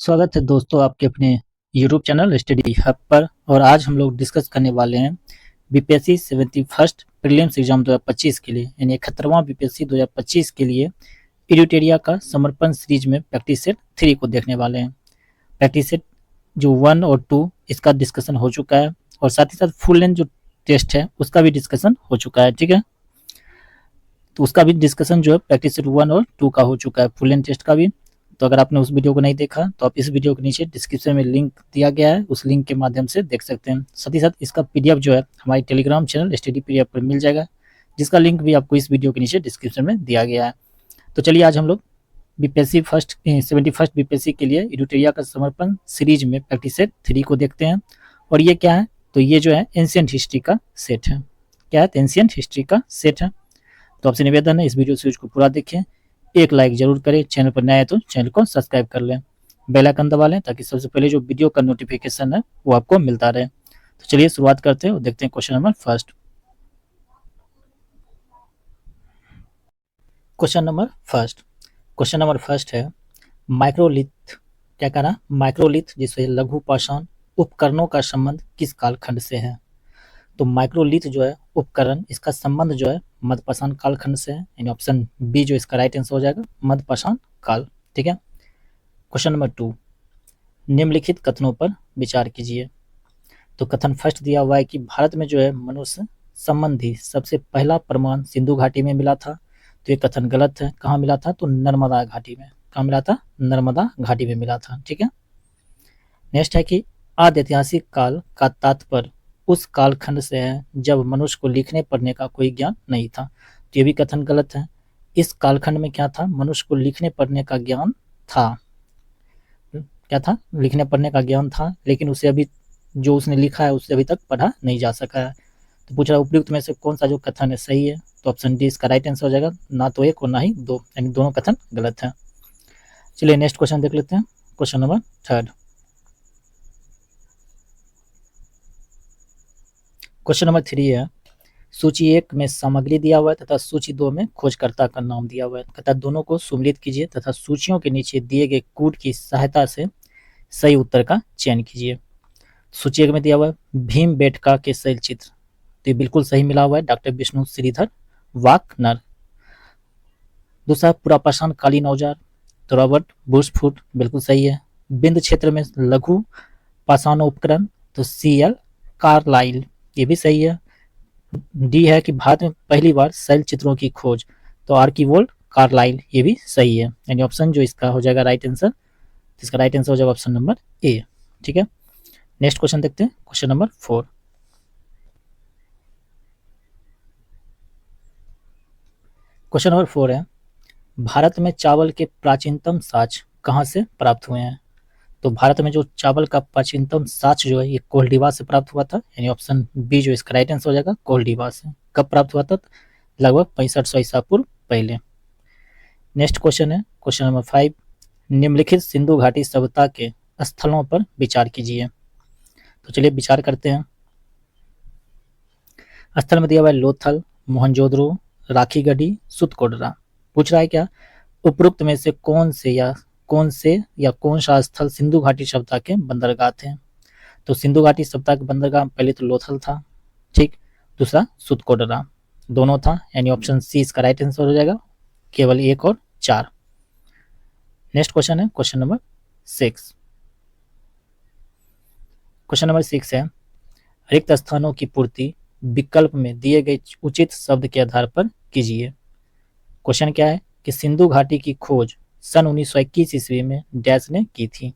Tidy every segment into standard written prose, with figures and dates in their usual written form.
स्वागत है दोस्तों आपके अपने YouTube चैनल स्टडी हब पर। और आज हम लोग डिस्कस करने वाले हैं बीपीएससी 71st प्रीलिम्स एग्जाम 2025 के लिए, यानी 71वां बीपीएससी 2025 के लिए एडिटोरिया का समर्पण सीरीज में प्रैक्टिस सेट 3 को देखने वाले हैं। प्रैक्टिस सेट जो 1 और 2 इसका डिस्कशन हो चुका है, और साथ ही साथ फुल लेंथ जो टेस्ट है उसका भी डिस्कशन हो चुका है। ठीक है, तो उसका भी डिस्कशन जो है प्रैक्टिस सेट 1 और 2 का हो चुका है, फुल लेंथ टेस्ट का भी। तो अगर आपने उस वीडियो को नहीं देखा तो आप इस वीडियो के नीचे डिस्क्रिप्शन में लिंक दिया गया है, उस लिंक के माध्यम से देख सकते हैं। साथ ही साथ इसका पीडीएफ जो है हमारे टेलीग्राम चैनल स्टडी पीडीएफ पर मिल जाएगा, जिसका लिंक भी आपको इस वीडियो के नीचे डिस्क्रिप्शन में दिया गया है। तो चलिए आज हम लोग बीपीएससी 71st बीपीएससी के लिए एडिटोरिया का समर्पण सीरीज में प्रैक्टिस सेट 3 को देखते हैं। और ये क्या है, तो ये जो है एंशिएंट हिस्ट्री का सेट है। क्या है? एंशिएंट हिस्ट्री का सेट है। तो आपसे निवेदन है इस वीडियो सीरीज को पूरा देखें, एक लाइक जरूर करें, चैनल पर नया है तो चैनल को सब्सक्राइब कर लें, बेल आइकन दबा लें ताकि सबसे पहले जो वीडियो का नोटिफिकेशन है वो आपको मिलता रहे। तो चलिए शुरुआत करते हैं और देखते हैं question number first. Question number first है माइक्रोलिथ। क्या कहना? माइक्रोलिथ जिससे लघु पाषाण उपकरणों का संबंध किस कालखंड से है? तो माइक्रोलिथ जो है उपकरण, इसका संबंध जो है मध्यपाषाण कालखंड से है, यानी ऑप्शन बी जो इसका राइट आंसर हो जाएगा, मध्यपाषाण काल। ठीक है। क्वेश्चन नंबर 2, निम्नलिखित कथनों पर विचार कीजिए। तो कथन फर्स्ट दिया हुआ है कि भारत में जो है मनुष्य संबंधी सबसे पहला प्रमाण सिंधु घाटी में मिला था। तो ये कथन गलत है। कहाँ मिला था? तो नर्मदा घाटी में। कहाँ मिला था? नर्मदा घाटी में मिला था। ठीक है। नेक्स्ट है कि आदि ऐतिहासिक काल का तात्पर्य उस कालखंड से है जब मनुष्य को लिखने पढ़ने का कोई ज्ञान नहीं था। तो ये भी कथन गलत है। इस कालखंड में क्या था? मनुष्य को लिखने पढ़ने का ज्ञान था। क्या था? लिखने पढ़ने का ज्ञान था, लेकिन उसे अभी जो उसने लिखा है उससे अभी तक पढ़ा नहीं जा सका है। तो पूछ रहा है उपयुक्त में से कौन सा जो कथन है सही है? तो ऑप्शन डी इसका राइट आंसर हो जाएगा, ना तो एक और ना ही दो, यानी दोनों कथन गलत है। चलिए नेक्स्ट क्वेश्चन देख लेते हैं। Question number 3। क्वेश्चन नंबर 3 है सूची 1 में सामग्री दिया हुआ है तथा सूची 2 में खोजकर्ता का नाम दिया हुआ है तथा दोनों को सम्मिलित कीजिए तथा सूचियों के नीचे दिए गए कोड की सहायता से सही उत्तर का चयन कीजिए। सूची 1 में दिया हुआ है भीमबेटका के शैल चित्र, तो ये बिल्कुल सही मिला हुआ है, डॉक्टर विष्णु श्रीधर वाकनर। दूसरा पुरापाषाण कालीन औजार, तो रॉबर्ट बुशफूट, बिल्कुल सही है। बिंद क्षेत्र में लघु पाषाण उपकरण, तो CL कार्लाइल, ये भी सही है। डी है कि भारत में पहली बार शैल चित्रों की खोज, तो आर्किवोल्ड कार्लाइल, ये भी सही है, यानी ऑप्शन जो इसका हो जाएगा राइट आंसर, इसका राइट आंसर हो जाएगा ऑप्शन नंबर ए। ठीक है। नेक्स्ट क्वेश्चन देखते हैं। Question number 4। क्वेश्चन नंबर 4 है भारत में चावल के प्राचीनतम साक्ष्य कहाँ से प्राप्त हुए हैं? तो भारत में जो चावल का प्राचीनतम साक्ष्य जो है ये कोल्डिवा से प्राप्त हुआ था, यानी ऑप्शन बी जो इसका राइट आंसर हो जाएगा कोल्डिवा से। कब प्राप्त हुआ था? लगभग 6500 ईसा पूर्व पहले। नेक्स्ट क्वेश्चन है क्वेश्चन नंबर 5, निम्नलिखित सिंधु घाटी सभ्यता के स्थलों पर विचार कीजिए। तो चलिए विचार करते हैं। स्थल में दिया हुआ है लोथल, मोहनजोदड़ो, राखीगढ़ी, सुतकोटरा। पूछ रहा है क्या उपरोक्त में से कौन सा स्थल सिंधु घाटी सभ्यता के बंदरगाह थे? तो सिंधु घाटी सभ्यता के बंदरगाह पहले तो लोथल था, ठीक, दूसरा सुतकोटरा, दोनों था, यानी ऑप्शन सी इसका राइट आंसर हो जाएगा, केवल 1 और 4। नेक्स्ट क्वेश्चन है क्वेश्चन नंबर 6। क्वेश्चन नंबर 6 है रिक्त स्थानों की पूर्ति विकल्प में दिए गए उचित शब्द के आधार पर कीजिए। क्वेश्चन क्या है कि सिंधु घाटी की खोज सन 1921 ईस्वी में डैश ने की थी।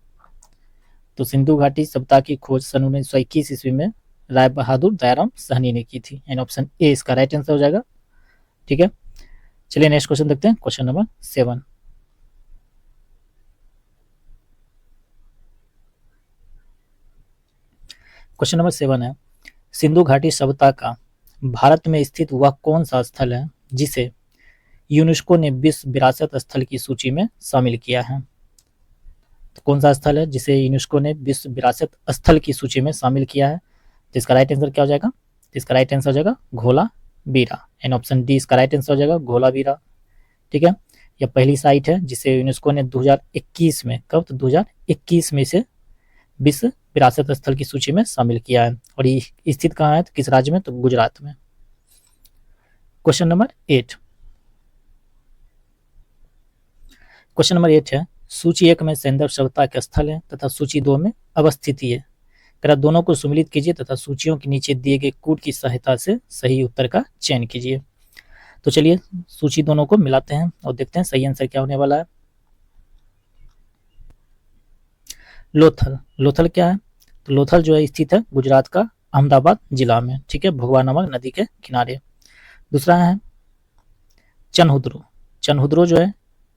तो सिंधु घाटी सभ्यता की खोज सन 1921 ईस्वी में राय बहादुर दयाराम साहनी ने की थी, यानी ऑप्शन ए इसका राइट आंसर हो जाएगा। ठीक है। चलिए नेक्स्ट क्वेश्चन देखते हैं। Question number 7। क्वेश्चन नंबर 7 है सिंधु घाटी सभ्यता का भारत में स्थित वह कौन सा स्थल है जिसे यूनेस्को ने विश्व विरासत स्थल की सूची में शामिल किया है? तो कौन सा स्थल है जिसे यूनेस्को ने विश्व विरासत स्थल की सूची में शामिल किया है? तो इसका राइट आंसर क्या हो जाएगा? इसका राइट आंसर हो जाएगा घोला बीरा, यानी ऑप्शन डी इसका राइट आंसर हो जाएगा घोला बीरा। ठीक है। यह पहली साइट है जिसे यूनेस्को ने 2021 में, कब, तो 2021 में इसे विश्व विरासत स्थल की सूची में शामिल किया है। और ये स्थित कहाँ है, तो किस राज्य में, तो गुजरात में। Question number 8। क्वेश्चन नंबर 8 है, सूची 1 में सैंदव सभ्यता के स्थल है तथा सूची 2 में अवस्थिति है। दोनों को सम्मिलित कीजिए तथा सूचियों के नीचे दिए गए कूट की सहायता से सही उत्तर का चयन कीजिए। तो चलिए सूची दोनों को मिलाते हैं और देखते हैं सही आंसर क्या होने वाला है। लोथल, लोथल क्या है, तो लोथल जो है स्थित है गुजरात का अहमदाबाद जिला में, ठीक है, भगवा नामक नदी के किनारे। दूसरा है चनहुद्रो, चनहुद्रो जो है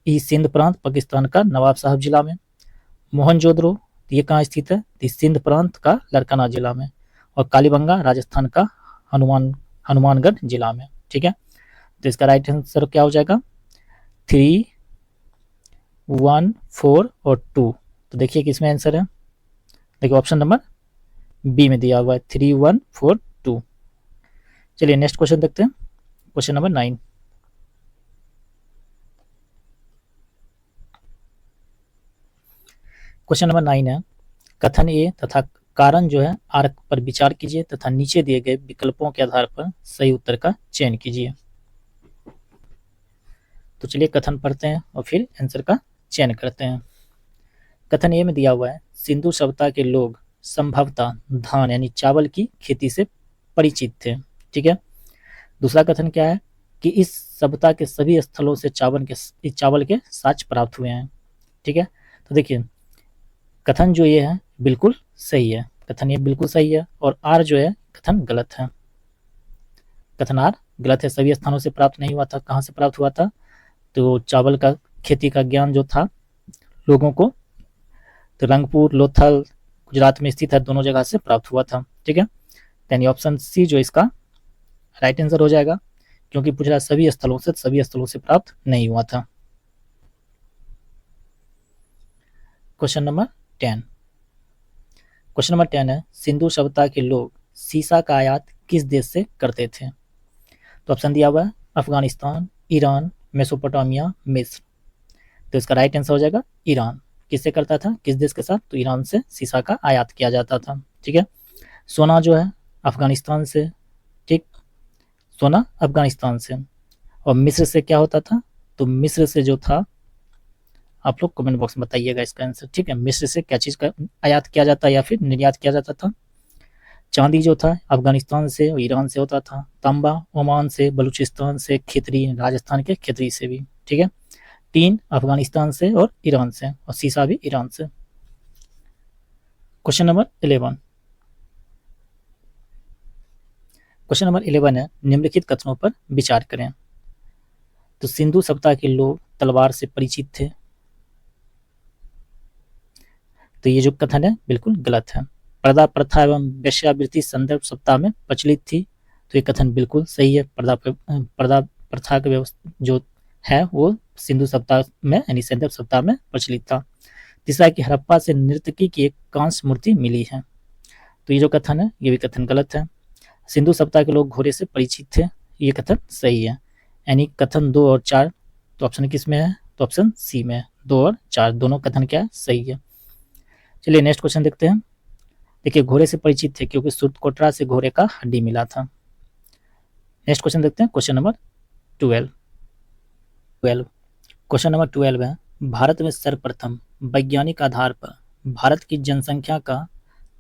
ये सिंध प्रांत पाकिस्तान का नवाब साहब जिला में। मोहनजोदड़ो ये कहाँ स्थित है, सिंध प्रांत का लड़काना जिला में। और कालीबंगा राजस्थान का हनुमानगढ़ जिला में, ठीक है। तो इसका राइट आंसर क्या हो जाएगा, 3, 1, 4 और 2। तो देखिए किसमें आंसर है, देखिए ऑप्शन नंबर बी में दिया हुआ है 3, 1, 4, 2। चलिए नेक्स्ट क्वेश्चन देखते हैं, क्वेश्चन नंबर 9। क्वेश्चन नंबर 9 है, कथन ए तथा कारण जो है आर्क पर विचार कीजिए तथा नीचे दिए गए विकल्पों के आधार पर सही उत्तर का चयन कीजिए। तो चलिए कथन पढ़ते हैं और फिर आंसर का चयन करते हैं। कथन ए में दिया हुआ है, सिंधु सभ्यता के लोग संभवतः धान यानी चावल की खेती से परिचित थे, ठीक है। दूसरा कथन क्या है कि इस सभ्यता के सभी स्थलों से चावल के साक्ष्य प्राप्त हुए हैं, ठीक है। तो देखिए कथन जो ये है बिल्कुल सही है, कथन ये बिल्कुल सही है, और आर जो है कथन गलत है। कथन आर गलत है, सभी स्थानों से प्राप्त नहीं हुआ था। कहाँ से प्राप्त हुआ था, तो चावल का खेती का ज्ञान जो था लोगों को, तो रंगपुर लोथल गुजरात में स्थित है, दोनों जगह से प्राप्त हुआ था, ठीक है। यानी ऑप्शन सी जो इसका राइट आंसर हो जाएगा, क्योंकि पूछ रहा सभी स्थलों से प्राप्त नहीं हुआ था। Question number 10। क्वेश्चन नंबर 10 है, सिंधु सभ्यता के लोग सीसा का आयात किस देश से करते थे। तो ऑप्शन दिया हुआ है अफगानिस्तान, ईरान, मेसोपोटामिया, मिस्र। तो इसका राइट आंसर हो जाएगा ईरान। किससे करता था, किस देश के साथ, तो ईरान से सीसा का आयात किया जाता था, ठीक है। सोना जो है अफगानिस्तान से, ठीक, सोना अफगानिस्तान से। और मिस्र से क्या होता था, तो मिस्र से जो था, आप लोग कमेंट बॉक्स में बताइएगा इसका आंसर, ठीक है। मिस्र से क्या चीज़ का आयात किया जाता या फिर निर्यात किया जाता था, चांदी जो था अफगानिस्तान से और ईरान से होता था, तांबा ओमान से, बलूचिस्तान से, खितरी राजस्थान के खितरी से भी, ठीक है। टीन अफगानिस्तान से और ईरान से, और सीसा भी ईरान से। Question number 11। क्वेश्चन नंबर 11 है, निम्नलिखित कथनों पर विचार करें। तो सिंधु सभ्यता के लोग तलवार से परिचित थे, तो ये जो कथन है बिल्कुल गलत है। पर्दा प्रथा एवं वेश्यावृत्ति संदर्भ सप्ताह में प्रचलित थी, तो ये कथन बिल्कुल सही है। पर्दा प्रथा का जो है वो सिंधु सप्ताह में यानी संदर्भ सप्ताह में प्रचलित था। तीसरा कि हड़प्पा से नर्तकी की एक कांस्य मूर्ति मिली है, तो ये जो कथन है ये भी कथन गलत है। सिंधु सप्ताह के लोग घोड़े से परिचित थे, ये कथन सही है। यानी कथन 2 और 4, तो ऑप्शन किस में है, तो ऑप्शन सी में, 2 और 4 दोनों कथन क्या है, सही है। चलिए नेक्स्ट क्वेश्चन देखते हैं। देखिए घोड़े से परिचित थे क्योंकि सूर्यकोटरा से घोड़े का हड्डी मिला था। नेक्स्ट क्वेश्चन देखते हैं, क्वेश्चन नंबर 12। क्वेश्चन नंबर 12 है, भारत में सर्वप्रथम वैज्ञानिक आधार पर भारत की जनसंख्या का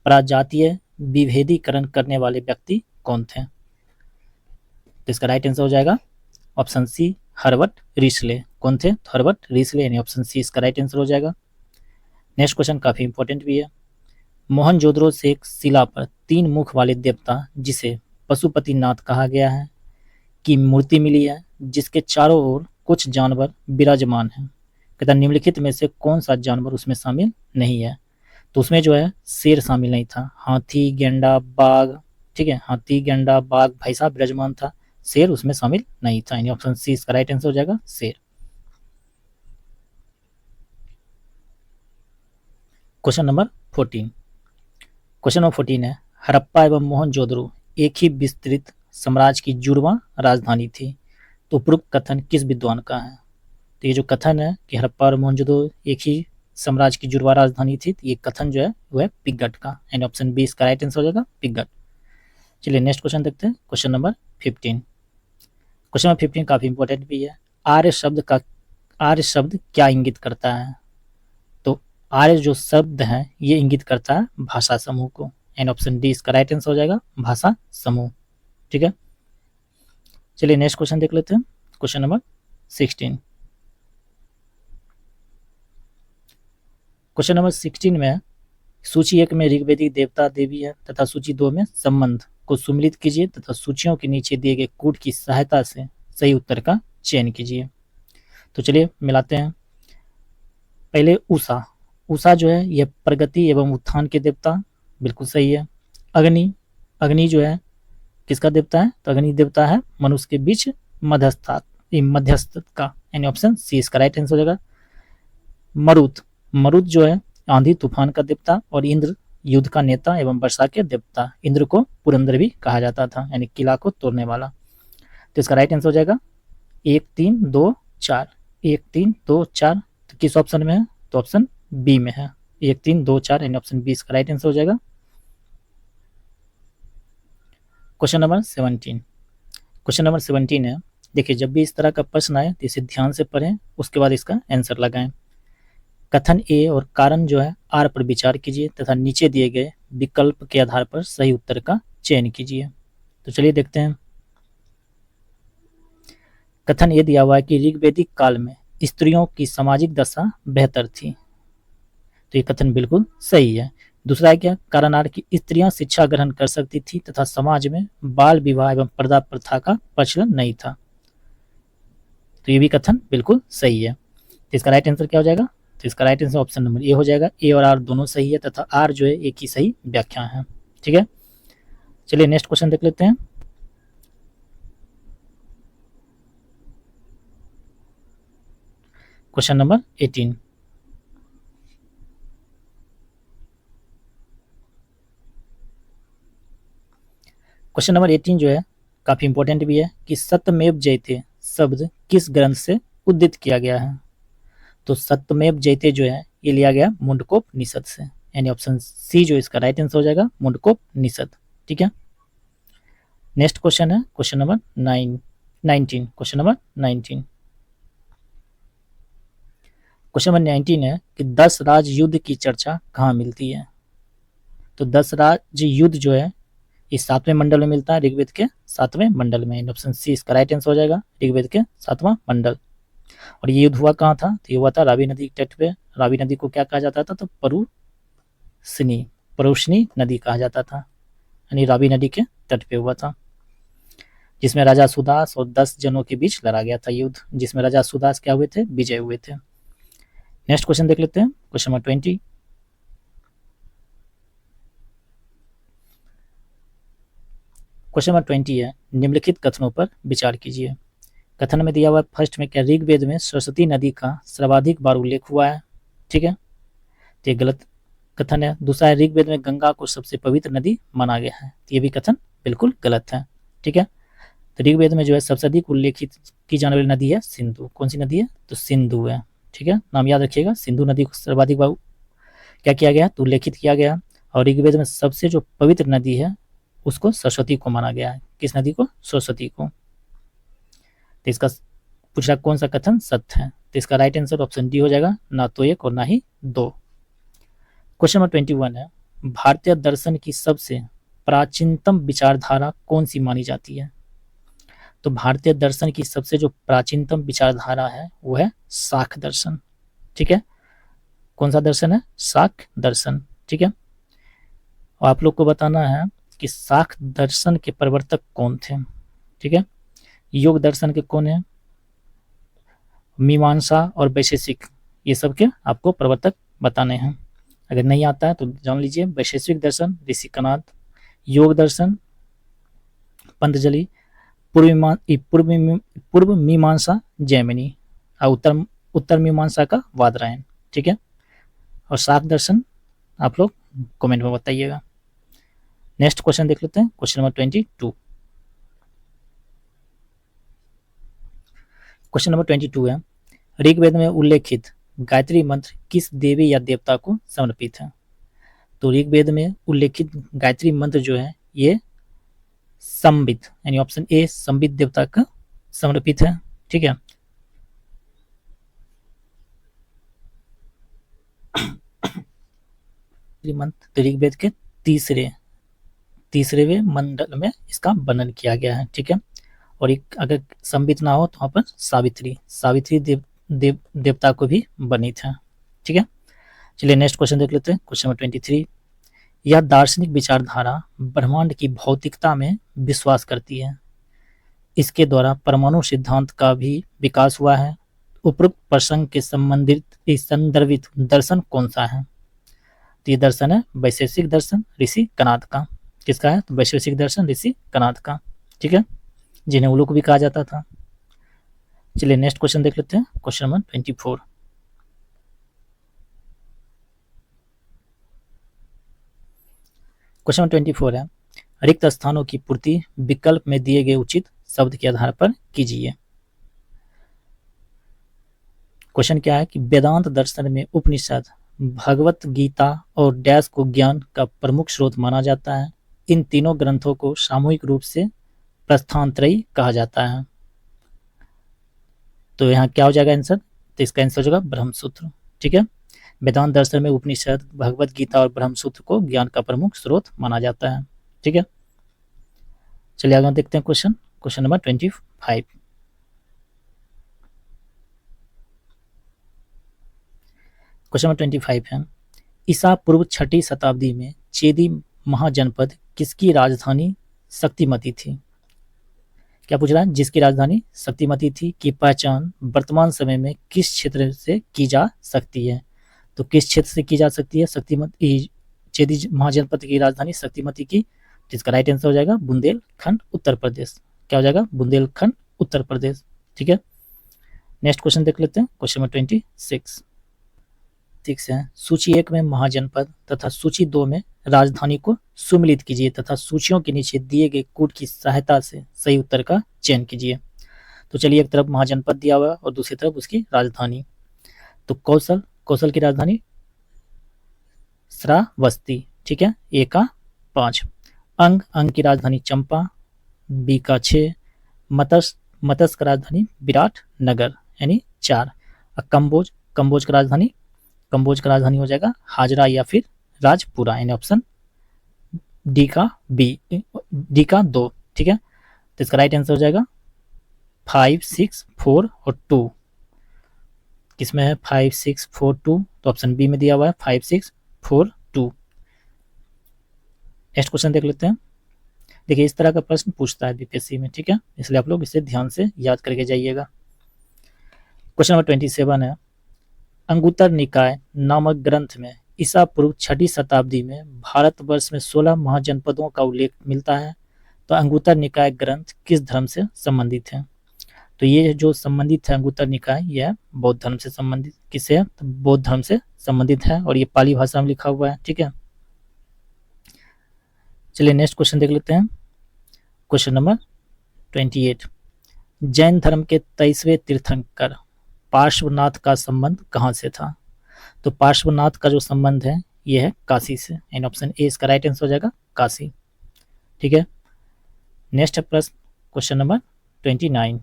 प्रजातीय विभेदीकरण करने वाले व्यक्ति कौन थे। तो इसका राइट आंसर हो जाएगा ऑप्शन सी, हर्बर्ट रिसले। कौन थे, तो हर्बर्ट रिसले, यानी ऑप्शन सी इसका राइट आंसर हो जाएगा। नेक्स्ट क्वेश्चन काफी इंपॉर्टेंट भी है। मोहनजोदड़ो से एक शिला पर 3 मुख वाले देवता जिसे पशुपतिनाथ कहा गया है की मूर्ति मिली है, जिसके चारों ओर कुछ जानवर विराजमान हैं। कहता निम्नलिखित में से कौन सा जानवर उसमें शामिल नहीं है। तो उसमें जो है शेर शामिल नहीं था, हाथी, गेंडा, बाघ, ठीक है, हाथी, गेंडा, बाघ, भाई साहब विराजमान था, शेर उसमें शामिल नहीं था, यानी ऑप्शन सी इसका राइट आंसर हो जाएगा, शेर। Question number 14। क्वेश्चन नंबर 14 है, हड़प्पा एवं मोहनजोदड़ो एक ही विस्तृत साम्राज्य की जुड़वां राजधानी थी, तो उपरोक्त कथन किस विद्वान का है। तो ये जो कथन है कि हड़प्पा और मोहनजोदड़ो एक ही साम्राज्य की जुड़वा राजधानी थी, तो ये कथन जो है वो है पिगट का, एंड ऑप्शन बी इसका राइट आंसर हो जाएगा पिगट। चलिए नेक्स्ट क्वेश्चन देखते हैं, क्वेश्चन नंबर 15। क्वेश्चन नंबर 15 काफी इंपॉर्टेंट भी है। आर्य शब्द क्या इंगित करता है? तो आर्य जो शब्द है ये इंगित करता है भाषा समूह को, एंड ऑप्शन डी इसका राइट आंसर हो जाएगा भाषा समूह। ठीक है, चलिए नेक्स्ट क्वेश्चन देख लेते हैं, क्वेश्चन नंबर 16। क्वेश्चन नंबर 16 में सूची 1 में ऋग्वेदिक देवता देवी है तथा सूची 2 में संबंध को सुमिलित कीजिए तथा सूचियों के नीचे दिए गए कोड की सहायता से सही उत्तर का चयन कीजिए। तो चलिए मिलाते हैं। पहले उषा, उषा जो है यह प्रगति एवं उत्थान के देवता, बिल्कुल सही है। अग्नि, अग्नि जो है किसका देवता है? तो अग्नि देवता है मनुष्य के बीच मध्यस्थ का, यानी ऑप्शन सी इसका राइट आंसर हो जाएगा। मरुत, मरुत जो है आंधी तूफान का देवता, और इंद्र युद्ध का नेता एवं वर्षा के देवता। इंद्र को पुरंदर भी कहा जाता था, यानी किला को तोड़ने वाला। तो इसका राइट आंसर हो जाएगा 1 3 2 4, 1 3 2 4। तो किस ऑप्शन में है? तो ऑप्शन बी में है, 1 3 2 4, यानी ऑप्शन बी इसका राइट आंसर हो जाएगा। Question number 17। क्वेश्चन नंबर 17 है, देखिए जब भी इस तरह का प्रश्न आए तो इसे ध्यान से पढ़ें, उसके बाद इसका आंसर लगाएं। कथन ए और कारण जो है आर पर विचार कीजिए तथा नीचे दिए गए विकल्प के आधार पर सही उत्तर का चयन कीजिए। तो चलिए देखते हैं। कथन ए दिया हुआ है कि ऋग्वैदिक काल में स्त्रियों की सामाजिक दशा बेहतर थी, तो ये कथन बिल्कुल सही है। दूसरा है क्या? कारण आर की स्त्रियां शिक्षा ग्रहण कर सकती थी तथा समाज में बाल विवाह एवं पर्दा प्रथा का प्रचलन नहीं था, तो ये भी कथन बिल्कुल सही है। तो इसका राइट आंसर क्या हो जाएगा? तो इसका right answer option number A हो जाएगा। ए और आर दोनों सही है तथा आर जो है एक ही सही व्याख्या है। ठीक है, चलिए नेक्स्ट क्वेश्चन देख लेते हैं। Question number 18। क्वेश्चन नंबर 18 जो है काफी इंपॉर्टेंट भी है कि सत्यमेव जयते शब्द किस ग्रंथ से उद्धृत किया गया है? तो सत्यमेव जयते जो है ये लिया गया मुंडकोपनिषद से, यानी ऑप्शन सी जो इसका राइट आंसर हो जाएगा मुंडकोपनिषद। ठीक है, नेक्स्ट क्वेश्चन है question number 19। Question number 19। Question number 19 है कि 10 राज युद्ध की चर्चा कहाँ मिलती है? तो 10 राज युद्ध जो है इस 7वें मंडल में मिलता है, ऋग्वेद के 7वें मंडल में। ऑप्शन सी इसका राइट आंसर हो जाएगा, ऋग्वेद के 7वां मंडल। और ये युद्ध हुआ कहाँ था? तो ये हुआ था रावी नदी के तट पे। रावी नदी को क्या कहा जाता था? तो परुष्णी नदी कहा जाता था, यानी रावी नदी के तट पे हुआ था, जिसमें राजा सुदास और 10 जनों के बीच लड़ा गया था युद्ध, जिसमें राजा सुदास क्या हुए थे? विजय हुए थे। नेक्स्ट क्वेश्चन देख लेते हैं, क्वेश्चन नंबर 20। क्वेश्चन नंबर 20 है, निम्नलिखित कथनों पर विचार कीजिए। कथन में दिया हुआ फर्स्ट में क्या ऋग्वेद में सरस्वती नदी का सर्वाधिक बार उल्लेख हुआ है? ठीक है, तो ये गलत कथन है। दूसरा है ऋग्वेद में गंगा को सबसे पवित्र नदी माना गया है, तो ये भी कथन बिल्कुल गलत है। ठीक है, तो ऋग्वेद में जो है सबसे अधिक उल्लेखित की जाने वाली नदी है सिंधु। कौन सी नदी है? तो सिंधु है। ठीक है, नाम याद रखिएगा, सिंधु नदी को सर्वाधिक बार क्या किया गया? तो उल्लेखित किया गया। और ऋग्वेद में सबसे जो पवित्र नदी है उसको सरस्वती को माना गया है। किस नदी को? सरस्वती को। तो इसका पूछ रहा कौन सा कथन सत्य है? तो इसका राइट आंसर ऑप्शन डी हो जाएगा, ना तो 1 और ना ही 2। क्वेश्चन नंबर 21 है, भारतीय दर्शन की सबसे प्राचीनतम विचारधारा कौन सी मानी जाती है? तो भारतीय दर्शन की सबसे जो प्राचीनतम विचारधारा है वो है शाक्त दर्शन। ठीक है, कौन सा दर्शन है? शाक्त दर्शन। ठीक है, और आप लोग को बताना है कि शाक्त दर्शन के प्रवर्तक कौन थे। ठीक है, योग दर्शन के कौन है? मीमांसा और वैशेषिक, ये सब के आपको प्रवर्तक बताने हैं। अगर नहीं आता है तो जान लीजिए, वैशेषिक दर्शन ऋषि कनाद, योग दर्शन पंतजलि, पूर्व मीमांसा जैमिनी, और उत्तर मीमांसा का वादरायण। ठीक है, और शाक्त दर्शन आप लोग कमेंट में बताइएगा। नेक्स्ट क्वेश्चन देख लेते हैं, क्वेश्चन नंबर 22। क्वेश्चन नंबर 22 है, ऋग्वेद में उल्लेखित गायत्री मंत्र किस देवी या देवता को समर्पित है? तो ऋग्वेद में उल्लेखित गायत्री मंत्र जो है ये संबित यानी ऑप्शन ए संबित देवता का समर्पित है। ठीक है, मंत्र ऋग्वेद के तीसरे मंडल में इसका वर्णन किया गया है। ठीक है, और एक अगर संबित ना हो तो वहां पर सावित्री देवता को भी वर्णित है। ठीक है, चलिए नेक्स्ट क्वेश्चन देख लेते हैं। क्वेश्चन नंबर 23, यह दार्शनिक विचारधारा ब्रह्मांड की भौतिकता में विश्वास करती है। इसके द्वारा परमाणु सिद्धांत का भी विकास हुआ है। उपरोक्त प्रसंग के संदर्भित दर्शन कौन सा है? तो ये दर्शन है वैशेषिक दर्शन ऋषि कनाद का। किसका है? तो वैशेषिक दर्शन ऋषि कनाद का। ठीक है, जिन्हें उलोक भी कहा जाता था। चलिए नेक्स्ट क्वेश्चन देख लेते हैं। क्वेश्चन नंबर 24, क्वेश्चन 24 है, रिक्त स्थानों की पूर्ति विकल्प में दिए गए उचित शब्द के आधार पर कीजिए। क्वेश्चन क्या है कि वेदांत दर्शन में उपनिषद, भगवत गीता और डैश को ज्ञान का प्रमुख स्रोत माना जाता है। इन तीनों ग्रंथों को सामूहिक रूप से प्रस्थानत्रयी कहा जाता है। तो यहाँ क्या हो जाएगा आंसर? तो इसका आंसर हो जाएगा ब्रह्मसूत्र। ठीक है, वेदांत दर्शन में उपनिषद, भगवत गीता और ब्रह्मसूत्र को ज्ञान का प्रमुख स्रोत माना जाता है। ठीक है, चलिए आगे देखते हैं क्वेश्चन नंबर 25। क्वेश्चन नंबर 25 है, ईसा पूर्व 6ठी शताब्दी में चेदी महाजनपद किसकी राजधानी शक्तिमती थी? क्या पूछ रहा है? जिसकी राजधानी शक्तिमती थी की पहचान वर्तमान समय में किस क्षेत्र से की जा सकती है? तो किस क्षेत्र से की जा सकती है शक्तिमती चेदी महाजनपद की राजधानी शक्तिमती की? जिसका राइट आंसर हो जाएगा बुंदेलखंड उत्तर प्रदेश। क्या हो जाएगा? बुंदेलखंड उत्तर प्रदेश। ठीक है, नेक्स्ट क्वेश्चन देख लेते हैं। क्वेश्चन नंबर 26 है, सूची 1 में महाजनपद तथा सूची 2 में राजधानी को सुमिलित कीजिए तथा सूचियों के नीचे दिए गए कोड की सहायता से सही उत्तर का चयन कीजिए। तो चलिए, एक तरफ महाजनपद दिया हुआ और दूसरी तरफ उसकी राजधानी। तो कौशल की राजधानी श्रावस्ती। ठीक है, ए का 5। अंग की राजधानी चंपा, बी का 6। मत्स्य का राजधानी विराट नगर यानी 4। कंबोज का राजधानी हो जाएगा हाजरा या फिर राजपुरा यानी ऑप्शन डी का 2। ठीक है, तो इसका राइट आंसर हो जाएगा 5, 6, 4 और 2। किसमें है 5, 6, 4, 2? तो ऑप्शन बी में दिया हुआ है 5, 6, 4, 2। नेक्स्ट क्वेश्चन देख लेते हैं। देखिए, इस तरह का प्रश्न पूछता है बीपीएससी में। ठीक है, इसलिए आप लोग इसे ध्यान से याद करके जाइएगा। क्वेश्चन नंबर 27 है, अंगुत्तर निकाय नामक ग्रंथ में ईसा पूर्व 6ठी शताब्दी में भारतवर्ष में 16 महाजनपदों का उल्लेख मिलता है। तो अंगुत्तर निकाय ग्रंथ किस धर्म से संबंधित है? तो ये जो संबंधित है अंगुत्तर निकाय, यह बौद्ध धर्म से संबंधित किससे है? तो बौद्ध धर्म से संबंधित है और ये पाली भाषा में लिखा हुआ है। ठीक है, चलिए नेक्स्ट क्वेश्चन देख लेते हैं। क्वेश्चन नंबर 28, जैन धर्म के 23वें तीर्थंकर पार्श्वनाथ का संबंध कहाँ से था? तो पार्श्वनाथ का जो संबंध है ये है काशी से यानी ऑप्शन ए इसका राइट आंसर हो जाएगा काशी। ठीक है, नेक्स्ट प्रश्न क्वेश्चन नंबर 29।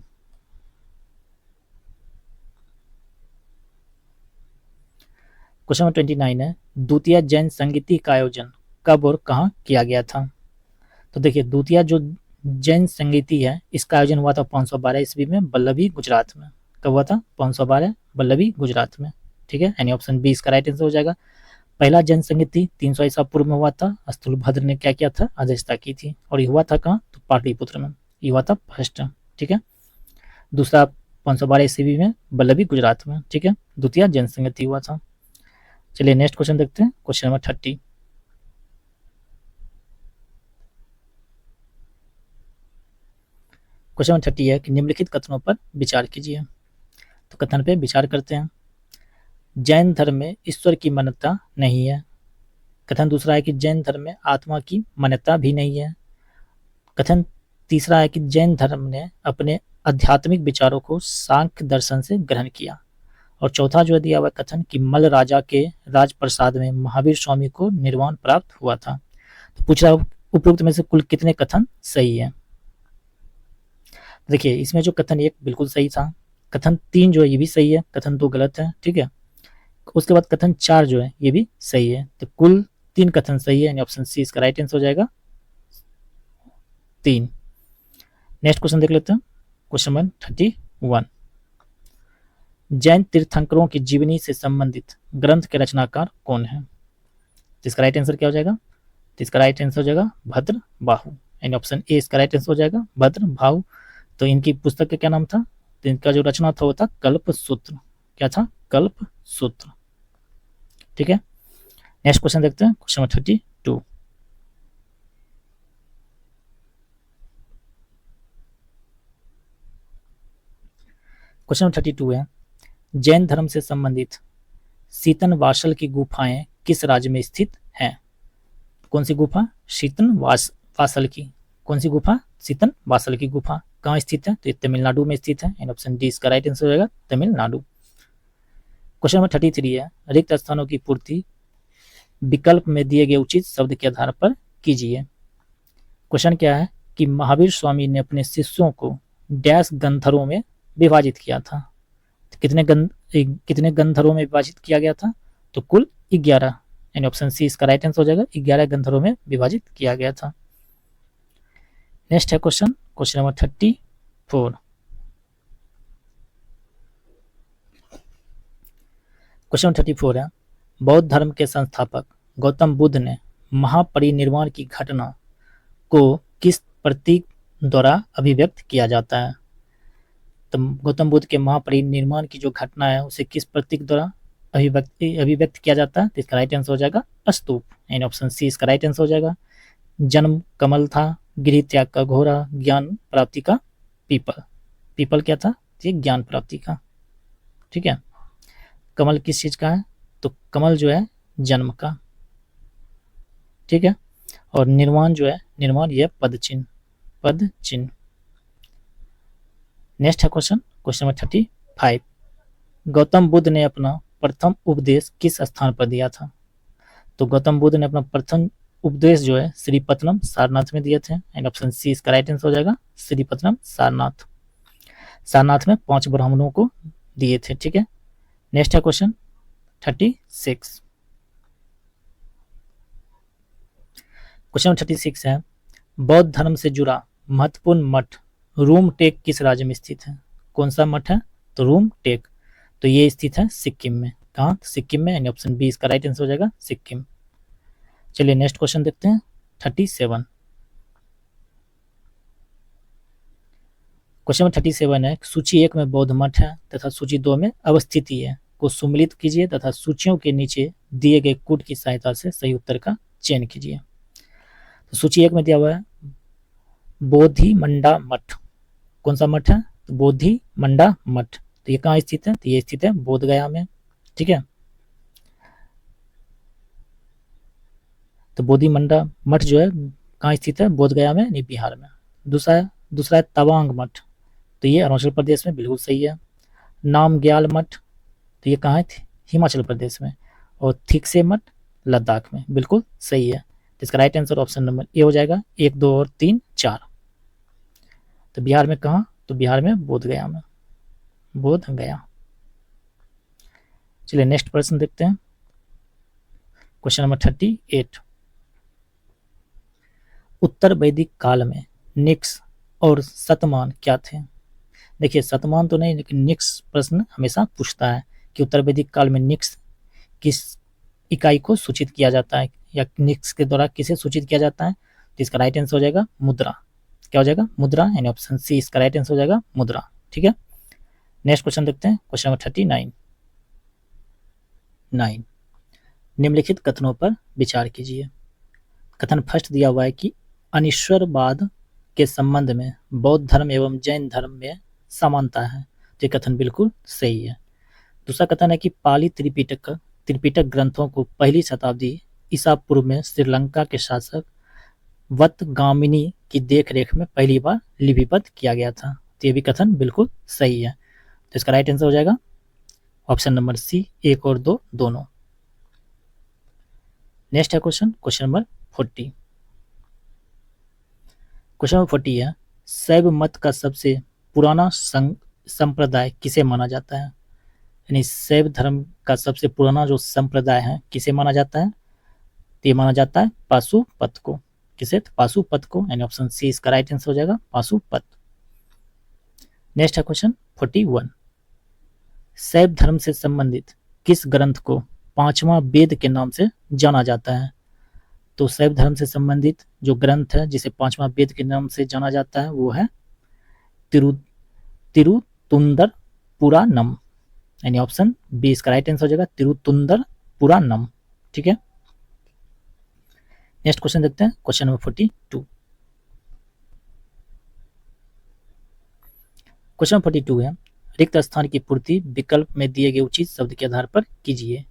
क्वेश्चन नंबर 29 है, द्वितीय जैन संगीति का आयोजन कब और कहाँ किया गया था? तो देखिए, द्वितीय जो जैन संगीति है इसका आयोजन हुआ था 512 ईस्वी में वल्लभी गुजरात में। कब हुआ था? 512 वल्लभी गुजरात में। ठीक है, यानी ऑप्शन बी इसका राइट आंसर हो जाएगा। पहला जैन संगीति 300 ईसा पूर्व में हुआ था। स्थूलभद्र ने क्या किया था? अध्यक्षता की थी। और ये हुआ था कहाँ? तो पाटलिपुत्र में। ये हुआ था फर्स्ट। ठीक है, दूसरा 512 ईस्वी में वल्लभी गुजरात में। ठीक है, द्वितीय जैन संगीति हुआ था। चलिए नेक्स्ट क्वेश्चन देखते हैं। Question number 30। क्वेश्चन नंबर 30 है कि निम्नलिखित कथनों पर विचार कीजिए। तो कथन पे विचार करते हैं। जैन धर्म में ईश्वर की मान्यता नहीं है। कथन दूसरा है कि जैन धर्म में आत्मा की मान्यता भी नहीं है। कथन तीसरा है कि जैन धर्म ने अपने आध्यात्मिक विचारों को सांख्य दर्शन से ग्रहण किया। और चौथा जो दिया हुआ कथन कि मल राजा के राजप्रसाद में महावीर स्वामी को निर्वाण प्राप्त हुआ था। तो पूछ रहा उपरोक्त में से कुल कितने कथन सही है। देखिए इसमें जो कथन 1 बिल्कुल सही था, कथन 3 जो है ये भी सही है, कथन 2 गलत है, ठीक है। उसके बाद कथन 4 जो है ये भी सही है, तो कुल 3 कथन सही है, यानी ऑप्शन सी इसका राइट आंसर हो जाएगा 3। नेक्स्ट क्वेश्चन देख लेते हैं, क्वेश्चन नंबर 31। जैन तीर्थंकरों की जीवनी से संबंधित ग्रंथ के रचनाकार कौन है। तो इसका राइट आंसर क्या हो जाएगा, तो इसका राइट आंसर हो जाएगा भद्र बाहु, यानी ऑप्शन ए इसका राइट आंसर हो जाएगा भद्र बाहु। तो इनकी पुस्तक का क्या नाम था, तो इनका जो रचना था वो था कल्प सूत्र। क्या था, कल्प सूत्र, ठीक है। नेक्स्ट क्वेश्चन देखते हैं, क्वेश्चन नंबर 32। क्वेश्चन नंबर 32 है, जैन धर्म से संबंधित शीतन वासल की गुफाएं किस राज्य में स्थित हैं। कौन सी गुफा, शीतन वासल की, कौन सी गुफा, शीतन वासल की गुफा कहाँ स्थित है, तो ये तमिलनाडु में स्थित है, एंड ऑप्शन डी इसका राइट आंसर हो जाएगा तमिलनाडु। क्वेश्चन नंबर 33 है, रिक्त स्थानों की पूर्ति विकल्प में दिए गए उचित शब्द के आधार पर कीजिए। क्वेश्चन क्या है कि महावीर स्वामी ने अपने शिष्यों को डैश गंधर्वों में विभाजित किया था। तो कितने गंधर्वों में विभाजित किया गया था, तो कुल 11, यानी ऑप्शन सी इसका राइट आंसर हो जाएगा 11 गंधर्वों में विभाजित किया गया था। नेक्स्ट है क्वेश्चन नंबर 34। क्वेश्चन 34 है, बौद्ध धर्म के संस्थापक गौतम बुद्ध ने महापरिनिर्वाण की घटना को किस प्रतीक द्वारा अभिव्यक्त किया जाता है। तो गौतम बुद्ध के महापरिनिर्वाण की जो घटना है उसे किस प्रतीक द्वारा अभिव्यक्त किया जाता है, तो इसका राइट आंसर हो जाएगा स्तूप, यानी ऑप्शन सी इसका राइट आंसर हो जाएगा। जन्म कमल था, गृह त्याग का घोड़ा, ज्ञान प्राप्ति का पीपल। पीपल क्या था, ये ज्ञान प्राप्ति का, ठीक है। कमल किस चीज का है, तो कमल जो है जन्म का, ठीक है। और निर्वाण जो है, निर्वाण यह पद चिन्ह। नेक्स्ट है क्वेश्चन नंबर 35। गौतम बुद्ध ने अपना प्रथम उपदेश किस स्थान पर दिया था। तो गौतम बुद्ध ने अपना प्रथम उपदेश जो है श्रीपत्तनम सारनाथ में दिए थे, एंड ऑप्शन सी इसका राइट आंसर हो जाएगा श्रीपत्तनम सारनाथ में 5 ब्राह्मणों को दिए थे, ठीक है। नेक्स्ट है क्वेश्चन 36। क्वेश्चन 36 है, बौद्ध धर्म से जुड़ा महत्वपूर्ण मठ रूमटेक किस राज्य में स्थित है। कौन सा मठ है, तो रूमटेक, तो ये स्थित है सिक्किम में। कहाँ, सिक्किम में, यानी ऑप्शन बी इसका राइट आंसर हो जाएगा सिक्किम। चलिए नेक्स्ट क्वेश्चन देखते हैं 37। क्वेश्चन नंबर 37 है, सूची 1 में बौद्ध मठ है तथा सूची 2 में अवस्थिति है को सम्मिलित कीजिए तथा सूचियों के नीचे दिए गए कूट की सहायता से सही उत्तर का चयन कीजिए। तो सूची 1 में दिया हुआ है बोधि मंडा मठ। कौन सा मठ है, तो बोधि मंडा मठ, तो ये कहाँ स्थित है, तो ये स्थित है बोध गया में, ठीक है। तो बोधि मंडा मठ जो है कहाँ स्थित है, बोध गया में, यानी बिहार में। दूसरा है तवांग मठ, तो ये अरुणाचल प्रदेश में, बिल्कुल सही है। नामग्याल मठ, तो ये कहाँ है, हिमाचल प्रदेश में। और थिकसे मठ लद्दाख में, बिल्कुल सही है। तो इसका right answer option number A हो जाएगा, 1, 2 और 3, 4। तो बिहार में कहाँ, तो बिहार में बोध गया में, बोध गया। चलिए नेक्स्ट प्रश्न देखते हैं, क्वेश्चन नंबर 38। उत्तर वैदिक काल में निक्स और शतमान क्या थे। देखिए शतमान तो नहीं, लेकिन निक्स प्रश्न हमेशा पूछता है कि उत्तर वैदिक काल में निक्स किस इकाई को सूचित किया जाता है, या निक्स के द्वारा किसे सूचित किया जाता है। तो इसका राइट आंसर हो जाएगा मुद्रा। क्या हो जाएगा, मुद्रा, यानी ऑप्शन सी इसका राइट आंसर हो जाएगा मुद्रा, ठीक है। नेक्स्ट क्वेश्चन देखते हैं, क्वेश्चन नंबर 39। निम्नलिखित कथनों पर विचार कीजिए। कथन फर्स्ट दिया हुआ है कि अनिश्वरवाद के संबंध में बौद्ध धर्म एवं जैन धर्म में समानता है, तो ये कथन बिल्कुल सही है। दूसरा कथन है कि पाली त्रिपिटक ग्रंथों को 1ली शताब्दी ईसा पूर्व में श्रीलंका के शासक वतगामिनी की देखरेख में पहली बार लिपिबद्ध किया गया था, तो ये भी कथन बिल्कुल सही है। तो इसका राइट आंसर हो जाएगा ऑप्शन नंबर सी 1 और 2 दोनों। नेक्स्ट है क्वेश्चन नंबर 40। क्वेश्चन नंबर 40 है, शैव मत का सबसे पुराना संप्रदाय किसे माना जाता है? यानी शैव धर्म का सबसे पुराना जो संप्रदाय है किसे माना जाता है? तो ये माना जाता है पाशुपत को। किसे? तो पाशुपत को, यानी ऑप्शन सी इसका राइट आंसर हो जाएगा, पाशुपत। नेक्स्ट है क्वेश्चन 41। शैव धर्म से संबंधित किस ग्रंथ को पांचवा वेद के नाम से जाना जाता है? तो शैव धर्म से संबंधित जो ग्रंथ है जिसे पांचवा वेद के नाम से जाना जाता है वो है तिरुतुंदर पुराणम, यानी ऑप्शन बी इसका राइट आंसर हो जाएगा, तिरुतुंदर पुराणम। ठीक है, नेक्स्ट क्वेश्चन देखते हैं, क्वेश्चन नंबर 42। क्वेश्चन नंबर 42 है, रिक्त स्थान की पूर्ति विकल्प में दिए गए उचित शब्द के आधार पर कीजिए।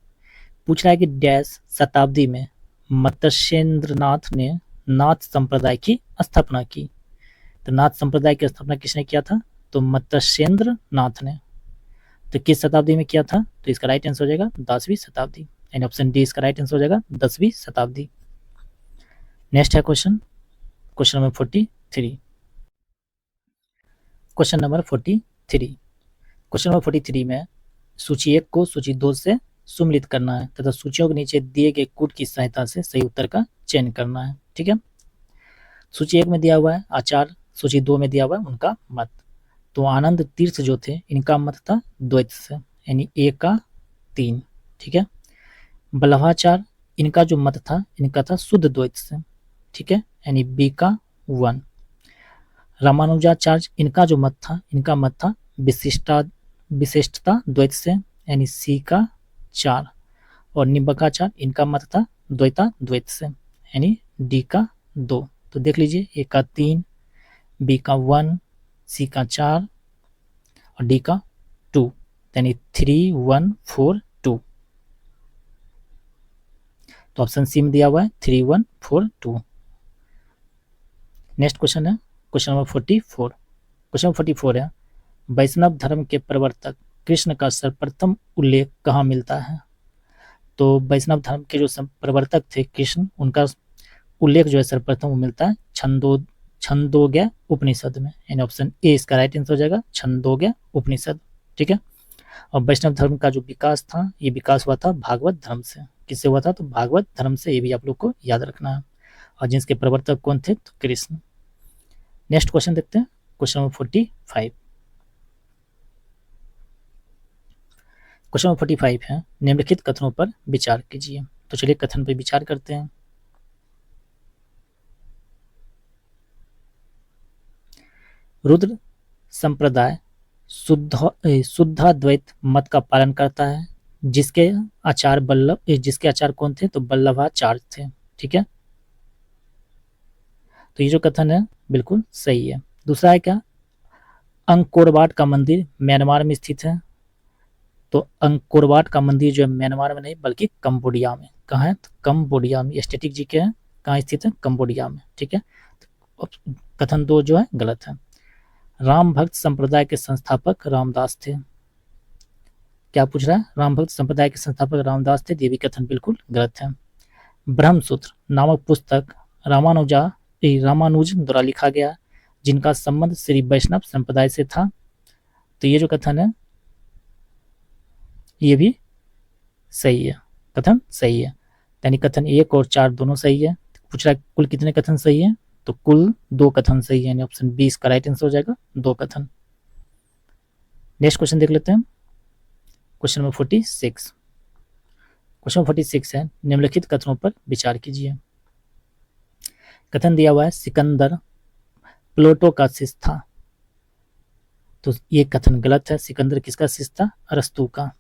पूछ रहा है कि डैश शताब्दी में मत्स्येंद्रनाथ ने नाथ संप्रदाय की स्थापना की। तो नाथ संप्रदाय की स्थापना किसने किया था? तो मत्स्येंद्रनाथ ने। तो किस शताब्दी में किया था? तो इसका राइट आंसर हो जाएगा 10वीं शताब्दी, यानी ऑप्शन डी इसका राइट आंसर हो जाएगा 10वीं शताब्दी। नेक्स्ट है question number 43। Question number 43। Question number 43 में सूची 1 को सूची 2 से सम्मिलित करना है तथा सूचियों के नीचे दिए गए कूट की सहायता से सही उत्तर का चयन करना है। ठीक है, सूची 1 में दिया हुआ है आचार, सूची 2 में दिया हुआ है उनका मत। तो आनंद तीर्थ जो थे इनका मत था द्वैत से, यानी ए का 3। ठीक है, बल्लभाचार इनका जो मत था इनका था शुद्ध द्वैत से। ठीक है, यानी बी का 1। रामानुजाचार्य इनका जो मत था विशिष्टता द्वैत से, यानी सी का 4। और निम्बकाचार्य इनका मत था द्वैता द्वैत से, यानी डी का 2। तो देख लीजिए, ए का 3, बी का 1, सी का 4 और डी का 2, यानी 3, 1, 4, 2। तो ऑप्शन सी में दिया हुआ है 3, 1, 4, 2। नेक्स्ट क्वेश्चन है क्वेश्चन नंबर 44। क्वेश्चन नंबर 44 है, वैष्णव धर्म के प्रवर्तक कृष्ण का सर्वप्रथम उल्लेख कहाँ मिलता है? तो वैष्णव धर्म के जो प्रवर्तक थे कृष्ण, उनका उल्लेख जो है सर्वप्रथम वो मिलता है छंदोग्य उपनिषद में, यानी ऑप्शन ए इसका राइट आंसर हो जाएगा, छंदोग्य उपनिषद। ठीक है, और वैष्णव धर्म का जो विकास था ये विकास हुआ था भागवत धर्म से। किससे हुआ था? तो भागवत धर्म से, ये भी आप लोग को याद रखना है। और जिसके प्रवर्तक कौन थे? तो कृष्ण। नेक्स्ट क्वेश्चन देखते हैं, क्वेश्चन नंबर 45। क्वेश्चन नंबर 45 है, निम्नलिखित कथनों पर विचार कीजिए। तो चलिए कथन पर विचार करते हैं। रुद्र संप्रदाय शुद्धाद्वैत मत का पालन करता है, जिसके आचार कौन थे? तो बल्लभाचार्य थे। ठीक है, तो ये जो कथन है बिल्कुल सही है। दूसरा है क्या? अंकोरवाट का मंदिर म्यांमार में स्थित है। तो अंकोरवाट का मंदिर जो है म्यांमार में नहीं बल्कि कंबोडिया में। कहाँ है? तो कंबोडिया में। एस्थेटिक जी के हैं, कहाँ स्थित है? कंबोडिया में। ठीक है, तो कथन 2 जो है गलत है। राम भक्त संप्रदाय के संस्थापक रामदास थे। क्या पूछ रहा है? राम भक्त संप्रदाय के संस्थापक रामदास थे, ये भी कथन बिल्कुल गलत है। ब्रह्मसूत्र नामक पुस्तक रामानुज द्वारा लिखा गया, जिनका संबंध श्री वैष्णव संप्रदाय से था। तो ये जो कथन है ये भी सही है, कथन सही है, यानी कथन 1 और 4 दोनों सही है। पूछ रहा है कुल कितने कथन सही है? तो कुल 2 कथन सही है, यानी ऑप्शन बी इसका राइट आंसर हो जाएगा, 2 कथन। नेक्स्ट क्वेश्चन देख लेते हैं, क्वेश्चन नंबर 46। क्वेश्चन 46 है, निम्नलिखित कथनों पर विचार कीजिए। कथन दिया हुआ है सिकंदर प्लेटो का शिष्य था। तो ये कथन गलत है। सिकंदर किसका शिष्य था? अरस्तु का।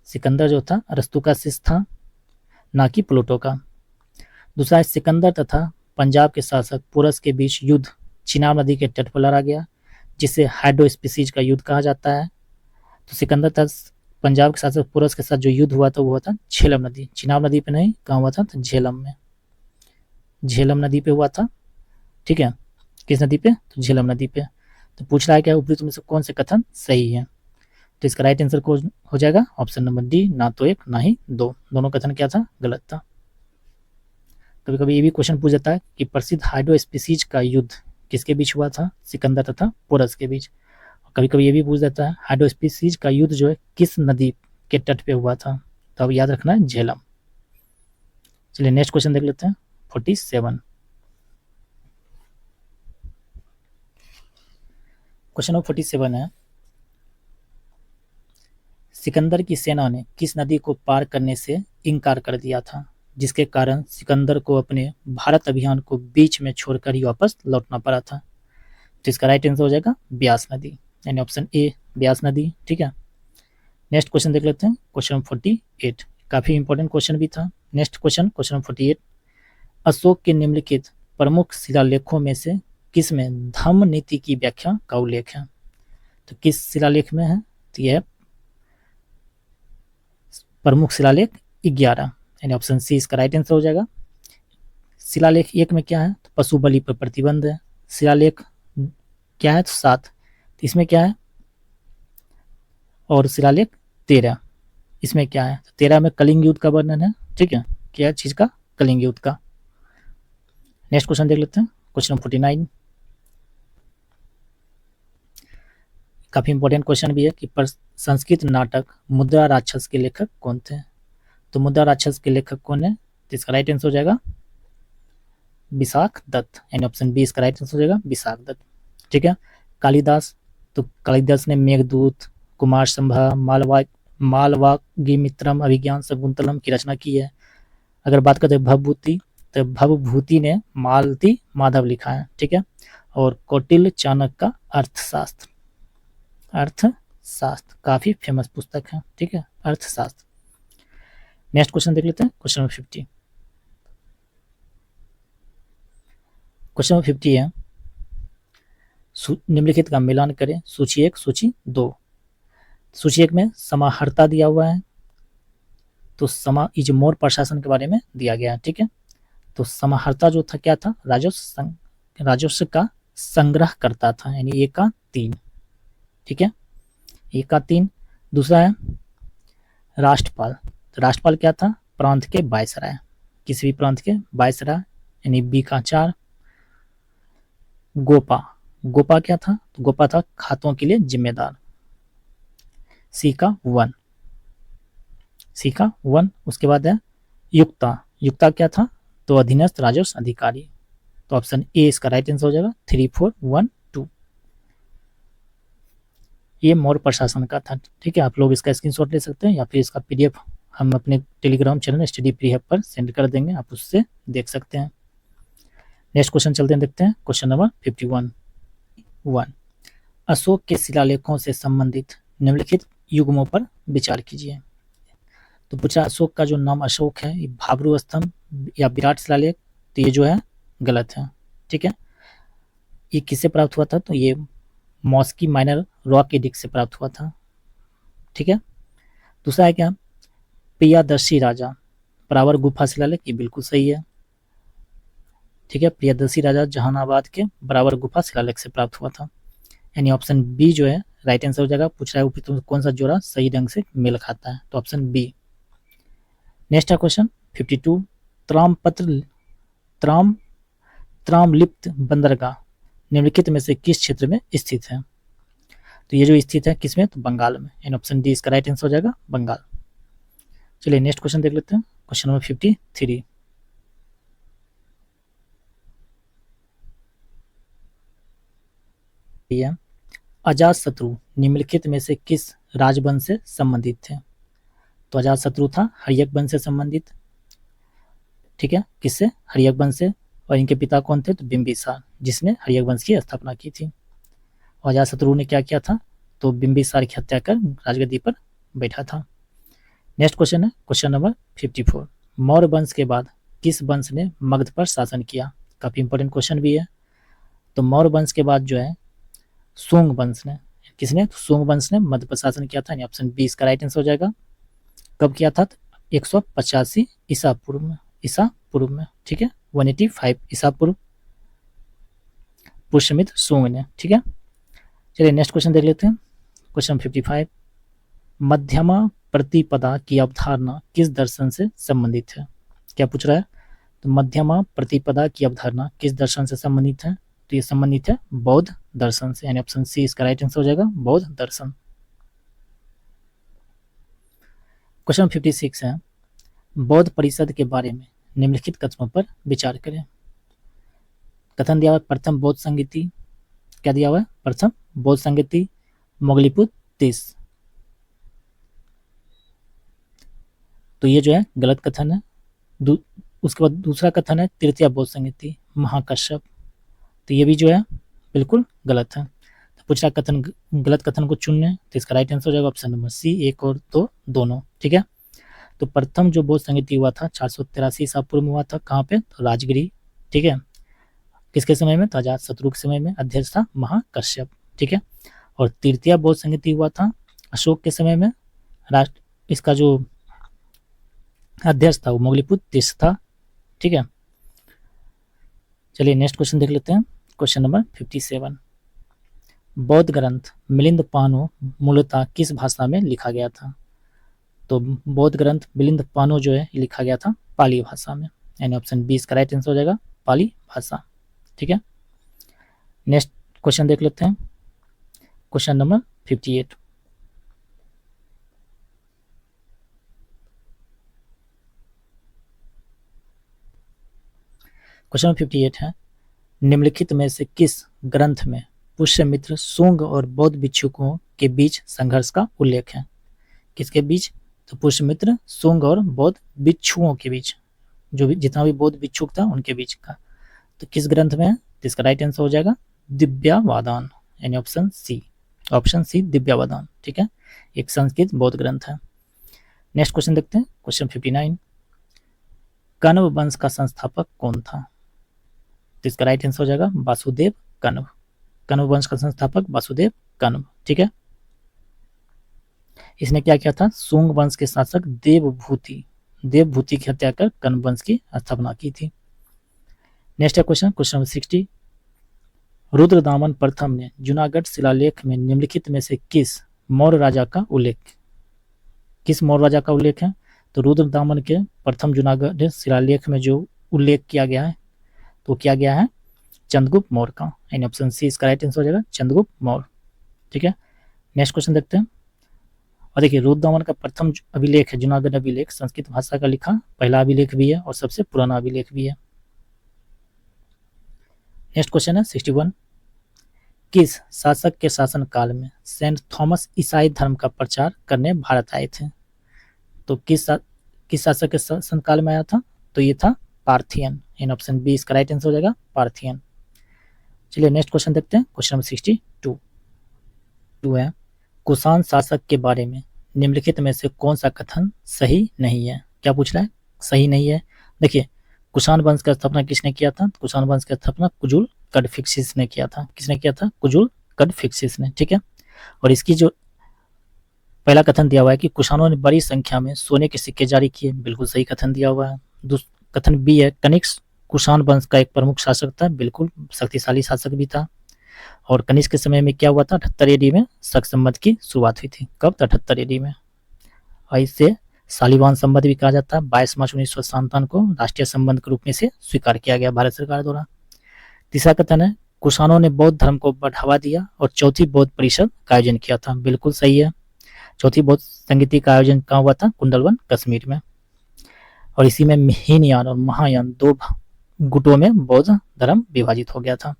सिकंदर जो था अरस्तु का शिष्य था, ना कि प्लेटो का। दूसरा है सिकंदर तथा पंजाब के शासक पोरस के बीच युद्ध चिनाब नदी के तट पर लड़ा गया, जिसे हाइड्रोस्पीसीज का युद्ध कहा जाता है। तो सिकंदर तथा पंजाब के शासक पोरस के साथ जो युद्ध हुआ था वो हुआ था झेलम नदी, चिनाब नदी पे नहीं, कहाँ हुआ था? तो झेलम में, झेलम नदी पे हुआ था। ठीक है, किस नदी पे? तो झेलम नदी पे। तो पूछ रहा है क्या ऊपरी में से कौन से कथन सही है? तो इसका राइट आंसर को हो जाएगा ऑप्शन नंबर डी, ना तो एक ना ही दो, दोनों कथन क्या था, गलत था। कभी कभी ये भी क्वेश्चन पूछ जाता है कि प्रसिद्ध हाइड्रो स्पीसीज का युद्ध किसके बीच हुआ था, सिकंदर तथा पोरस के बीच। कभी कभी ये भी पूछ जाता है हाइड्रो स्पीसीज का युद्ध जो है किस नदी के तट पे हुआ था, तो अब याद रखना है झेलम। चलिए नेक्स्ट क्वेश्चन देख लेते हैं 47। क्वेश्चन नंबर 47 है, सिकंदर की सेना ने किस नदी को पार करने से इनकार कर दिया था, जिसके कारण सिकंदर को अपने भारत अभियान को बीच में छोड़कर ही वापस लौटना पड़ा था। तो इसका राइट आंसर हो जाएगा ब्यास नदी, यानी ऑप्शन ए ब्यास नदी। ठीक है, नेक्स्ट क्वेश्चन देख लेते हैं क्वेश्चन 48, काफी इंपॉर्टेंट क्वेश्चन भी था। नेक्स्ट क्वेश्चन 48, अशोक के निम्नलिखित प्रमुख शिलालेखों में से किस में धम्म नीति की व्याख्या का उल्लेख है। तो किस शिलालेख में है, तो यह प्रमुख शिलालेख 11, यानी ऑप्शन सी इसका राइट आंसर हो जाएगा। शिलालेख 1 में क्या है, तो पशु बलि पर प्रतिबंध है। शिलालेख क्या है, तो 7, तो इसमें क्या है, और शिलालेख 13, इसमें क्या है, तो 13 में कलिंग युद्ध का वर्णन है। ठीक है, क्या चीज का, कलिंग युद्ध का। नेक्स्ट क्वेश्चन देख लेते हैं क्वेश्चन 49, काफी इंपॉर्टेंट क्वेश्चन भी है कि संस्कृत नाटक मुद्रा राक्षस के लेखक कौन थे। तो मुद्रा राक्षस के लेखक कौन है, तो इसका राइट आंसर हो जाएगा विशाख दत्त, यानी ऑप्शन बी इसका राइट आंसर हो जाएगा विशाख दत्त। ठीक है, कालिदास, तो कालिदास ने मेघदूत, कुमार संभा, मालवागिमित्रम, अभिज्ञान शकुंतलम की रचना की है। अगर बात करते हैं भवभूति, तो भवभूति ने मालती माधव लिखा है। ठीक है, और कौटिल्य चाणक्य का अर्थशास्त्र, अर्थशास्त्र काफी फेमस पुस्तक है। ठीक है, अर्थशास्त्र। नेक्स्ट क्वेश्चन देख लेते हैं क्वेश्चन नंबर 50। क्वेश्चन नंबर 50 है, निम्नलिखित का मिलान करें, सूची 1 सूची 2। सूची 1 में समाहर्ता दिया हुआ है, तो समा इज मोर प्रशासन के बारे में दिया गया है। ठीक है, तो समाहर्ता जो था क्या था, राजस्व का संग्रह करता था, यानी 1 का 3। ठीक है, 1 का 3। दूसरा है राष्ट्रपाल, तो राष्ट्रपाल क्या था, प्रांत के वायसराय, किसी भी प्रांत के वायसराय, यानी बी का 4। गोपा, गोपा क्या था, तो गोपा था खातों के लिए जिम्मेदार, सी का 1, सी का 1। उसके बाद है युक्ता, युक्ता क्या था, तो अधीनस्थ राजस्व अधिकारी, तो ऑप्शन ए इसका राइट आंसर हो जाएगा 3, 4, 1, 2। ये मौर्य प्रशासन का था। ठीक है, आप लोग इसका स्क्रीनशॉट ले सकते हैं या फिर इसका पीडीएफ हम अपने टेलीग्राम चैनल स्टडी प्रीहब पर सेंड कर देंगे, आप उससे देख सकते हैं। नेक्स्ट क्वेश्चन चलते हैं, देखते हैं क्वेश्चन नंबर 51। अशोक के शिलालेखों से संबंधित निम्नलिखित युग्मों पर विचार कीजिए। तो पूछा अशोक का जो नाम अशोक है, ये भाब्रू स्तंभ या विराट शिलालेख, तो ये जो है गलत है। ठीक है, ये किससे प्राप्त हुआ था, तो ये मॉस्की माइनर रॉक एडिक्ट से प्राप्त हुआ था। ठीक है, दूसरा है क्या, प्रियादर्शी राजा परावर गुफा शिलालेख, ये बिल्कुल सही है। ठीक है, प्रियदर्शी राजा जहानाबाद के बराबर गुफा शिलालेख से प्राप्त हुआ था, यानी ऑप्शन बी जो है राइट आंसर हो जाएगा। पूछ रहा है तुम कौन सा जोड़ा सही ढंग से मेल खाता है, तो ऑप्शन बी। नेक्स्ट है क्वेश्चन 52, त्रामलिप्त बंदरगाह निम्नलिखित में से किस क्षेत्र में स्थित है। तो ये जो स्थित है किसमें, तो बंगाल में, यानी ऑप्शन डी इसका राइट आंसर हो जाएगा बंगाल। चलिए नेक्स्ट क्वेश्चन देख लेते हैं क्वेश्चन नंबर 53। अजातशत्रु निम्नलिखित में से किस राजवंश से संबंधित थे। तो अजातशत्रु था हर्यक वंश से संबंधित। ठीक है, किससे, हर्यक वंश से, और इनके पिता कौन थे, तो बिंबिसार, जिसने हर्यक वंश की स्थापना की थी। और अजातशत्रु ने क्या किया था, तो बिंबिसार की हत्या कर राजगद्दी पर बैठा था। नेक्स्ट क्वेश्चन है क्वेश्चन नंबर 54, मौर्य वंश के बाद किस वंश ने मगध पर शासन किया। काफी इंपॉर्टेंट क्वेश्चन भी है। तो मौर्य वंश के बाद जो है सोंग वंश ने, किसने, तो सोंग वंश ने मध्य पर शासन किया था, यानी ऑप्शन बी इसका राइट आंसर हो जाएगा। कब किया था, 185 ईसा पूर्व में। ठीक है, 185 ईसा पूर्व, पुष्यमित्र सोंग ने। ठीक है, चलिए नेक्स्ट क्वेश्चन देख लेते हैं क्वेश्चन 55। मध्यमा प्रतिपदा की अवधारणा किस दर्शन से संबंधित है? क्या पूछ रहा है? तो मध्यमा प्रतिपदा की अवधारणा किस दर्शन से संबंधित है? तो ये संबंधित है बौद्ध दर्शन से, यानी ऑप्शन सी इसका राइट आंसर हो जाएगा, बौद्ध दर्शन। क्वेश्चन 56 है, बौद्ध परिषद के बारे में निम्नलिखित कथनों पर विचार करें। कथन दिया हुआ है प्रथम बौद्ध संगीति, क्या दिया हुआ है? प्रथम बौद्ध संगीति मोगलीपुत 30। तो ये जो है गलत कथन है। उसके बाद दूसरा कथन है तृतीय बौद्ध संगीति महाकश्यप, तो ये भी जो है बिल्कुल गलत है। तो पूछ रहा कथन, गलत कथन को चुनने, तो इसका राइट आंसर हो जाएगा ऑप्शन नंबर सी, 1 और 2 दोनों। ठीक है, तो प्रथम जो बौद्ध संगीति हुआ था 483 ईसा पूर्व में हुआ था, कहाँ पे? तो राजगिरी। ठीक है, किसके समय में? तो अजातशत्रु के समय में, अध्यक्ष था महाकश्यप। ठीक है, और तृतीय बौद्ध संगीति हुआ था अशोक के समय में, इसका जो अध्यक्ष था वो मोगलीपुत 30 था। ठीक है, चलिए नेक्स्ट क्वेश्चन देख लेते हैं। क्वेश्चन नंबर 57, बौद्ध ग्रंथ मिलिंद पानो मूलतः किस भाषा में लिखा गया था? तो बौद्ध ग्रंथ मिलिंद पानो जो है लिखा गया था पाली भाषा में, यानी ऑप्शन बी इसका राइट आंसर हो जाएगा, पाली भाषा। ठीक है, नेक्स्ट क्वेश्चन देख लेते हैं। क्वेश्चन नंबर 58, क्वेश्चन 58 है, निम्नलिखित में से किस ग्रंथ में पुष्यमित्र, सूंग और बौद्ध भिक्षुकों के बीच संघर्ष का उल्लेख है? किसके बीच? तो पुष्यमित्र, सूंग और बौद्ध भिक्षुओं के बीच, जो भी जितना भी बौद्ध भिक्षुक था उनके बीच का। तो किस ग्रंथ में है? तो इसका राइट आंसर हो जाएगा दिव्यावादान, यानी ऑप्शन सी, ऑप्शन सी दिव्यावादान। ठीक है, एक संस्कृत बौद्ध ग्रंथ है। नेक्स्ट क्वेश्चन देखते हैं। क्वेश्चन 59, कण्व वंश का संस्थापक कौन था? तो इसका राइट आंसर हो जाएगा वासुदेव कण्व। कण्व वंश का संस्थापक वासुदेव कण्व। ठीक है, इसने क्या किया था? सूंग वंश के शासक देवभूति की हत्या कर कण्व वंश की स्थापना की थी। नेक्स्ट है क्वेश्चन, क्वेश्चन नंबर 60, रुद्रदामन प्रथम ने जूनागढ़ शिलालेख में निम्नलिखित में से किस मौर्य राजा का उल्लेख है? तो रुद्रदामन के प्रथम जूनागढ़ शिलालेख में जो उल्लेख किया गया है, तो क्या गया है? चंद्रगुप्त मौर्य का, यानी ऑप्शन सी इसका राइट आंसर हो जाएगा, चंद्रगुप्त मौर्य। ठीक है, नेक्स्ट क्वेश्चन देखते हैं। और देखिए रुद्रदामन का प्रथम अभिलेख है जूनागढ़ अभिलेख, संस्कृत भाषा का लिखा पहला अभिलेख भी है और सबसे पुराना अभिलेख भी है। नेक्स्ट क्वेश्चन है 61, किस शासक के शासन काल में सेंट थॉमस ईसाई धर्म का प्रचार करने भारत आए थे? तो किस शासक के शासन काल में आया था? तो ये था पार्थियन, इन ऑप्शन बी इसका राइट आंसर हो जाएगा, पार्थियन। चलिए नेक्स्ट क्वेश्चन देखते हैं। क्वेश्चन नंबर 62 है, कुषाण शासक के बारे में निम्नलिखित में से कौन सा कथन सही नहीं है? क्या पूछ रहा है? सही नहीं है। देखिए कुषाण वंश का स्थापना किसने किया था? कुषाण वंश का स्थापना कुजुल कड़फिक्सिस ने किया था। किसने किया था? कुजुल कड़फिक्सिस ने। ठीक है, और इसकी जो पहला कथन दिया हुआ है कि कुषाणों ने बड़ी संख्या में सोने के सिक्के जारी किए, बिल्कुल सही कथन दिया हुआ है। कथन बी है, कनिष्क कुषाण वंश का एक प्रमुख शासक था, बिल्कुल शक्तिशाली शासक भी था। और कनिष्क के समय में क्या हुआ था? 78 एडी में शक संवत की शुरुआत हुई थी। कब? 78 एडी में। और इससे शालिवाहन संबंध भी कहा जाता है। 22 मार्च 1957 को राष्ट्रीय संबंध के रूप में से स्वीकार किया गया भारत सरकार द्वारा। तीसरा कथन है, कुषाणों ने बौद्ध धर्म को बढ़ावा दिया और चौथी बौद्ध परिषद का आयोजन किया था, बिल्कुल सही है। चौथी बौद्ध संगीति का आयोजन कहाँ हुआ था? कुंडलवन कश्मीर में। और इसी में हीनयान और महायान दो गुटों में बौद्ध धर्म विभाजित हो गया था।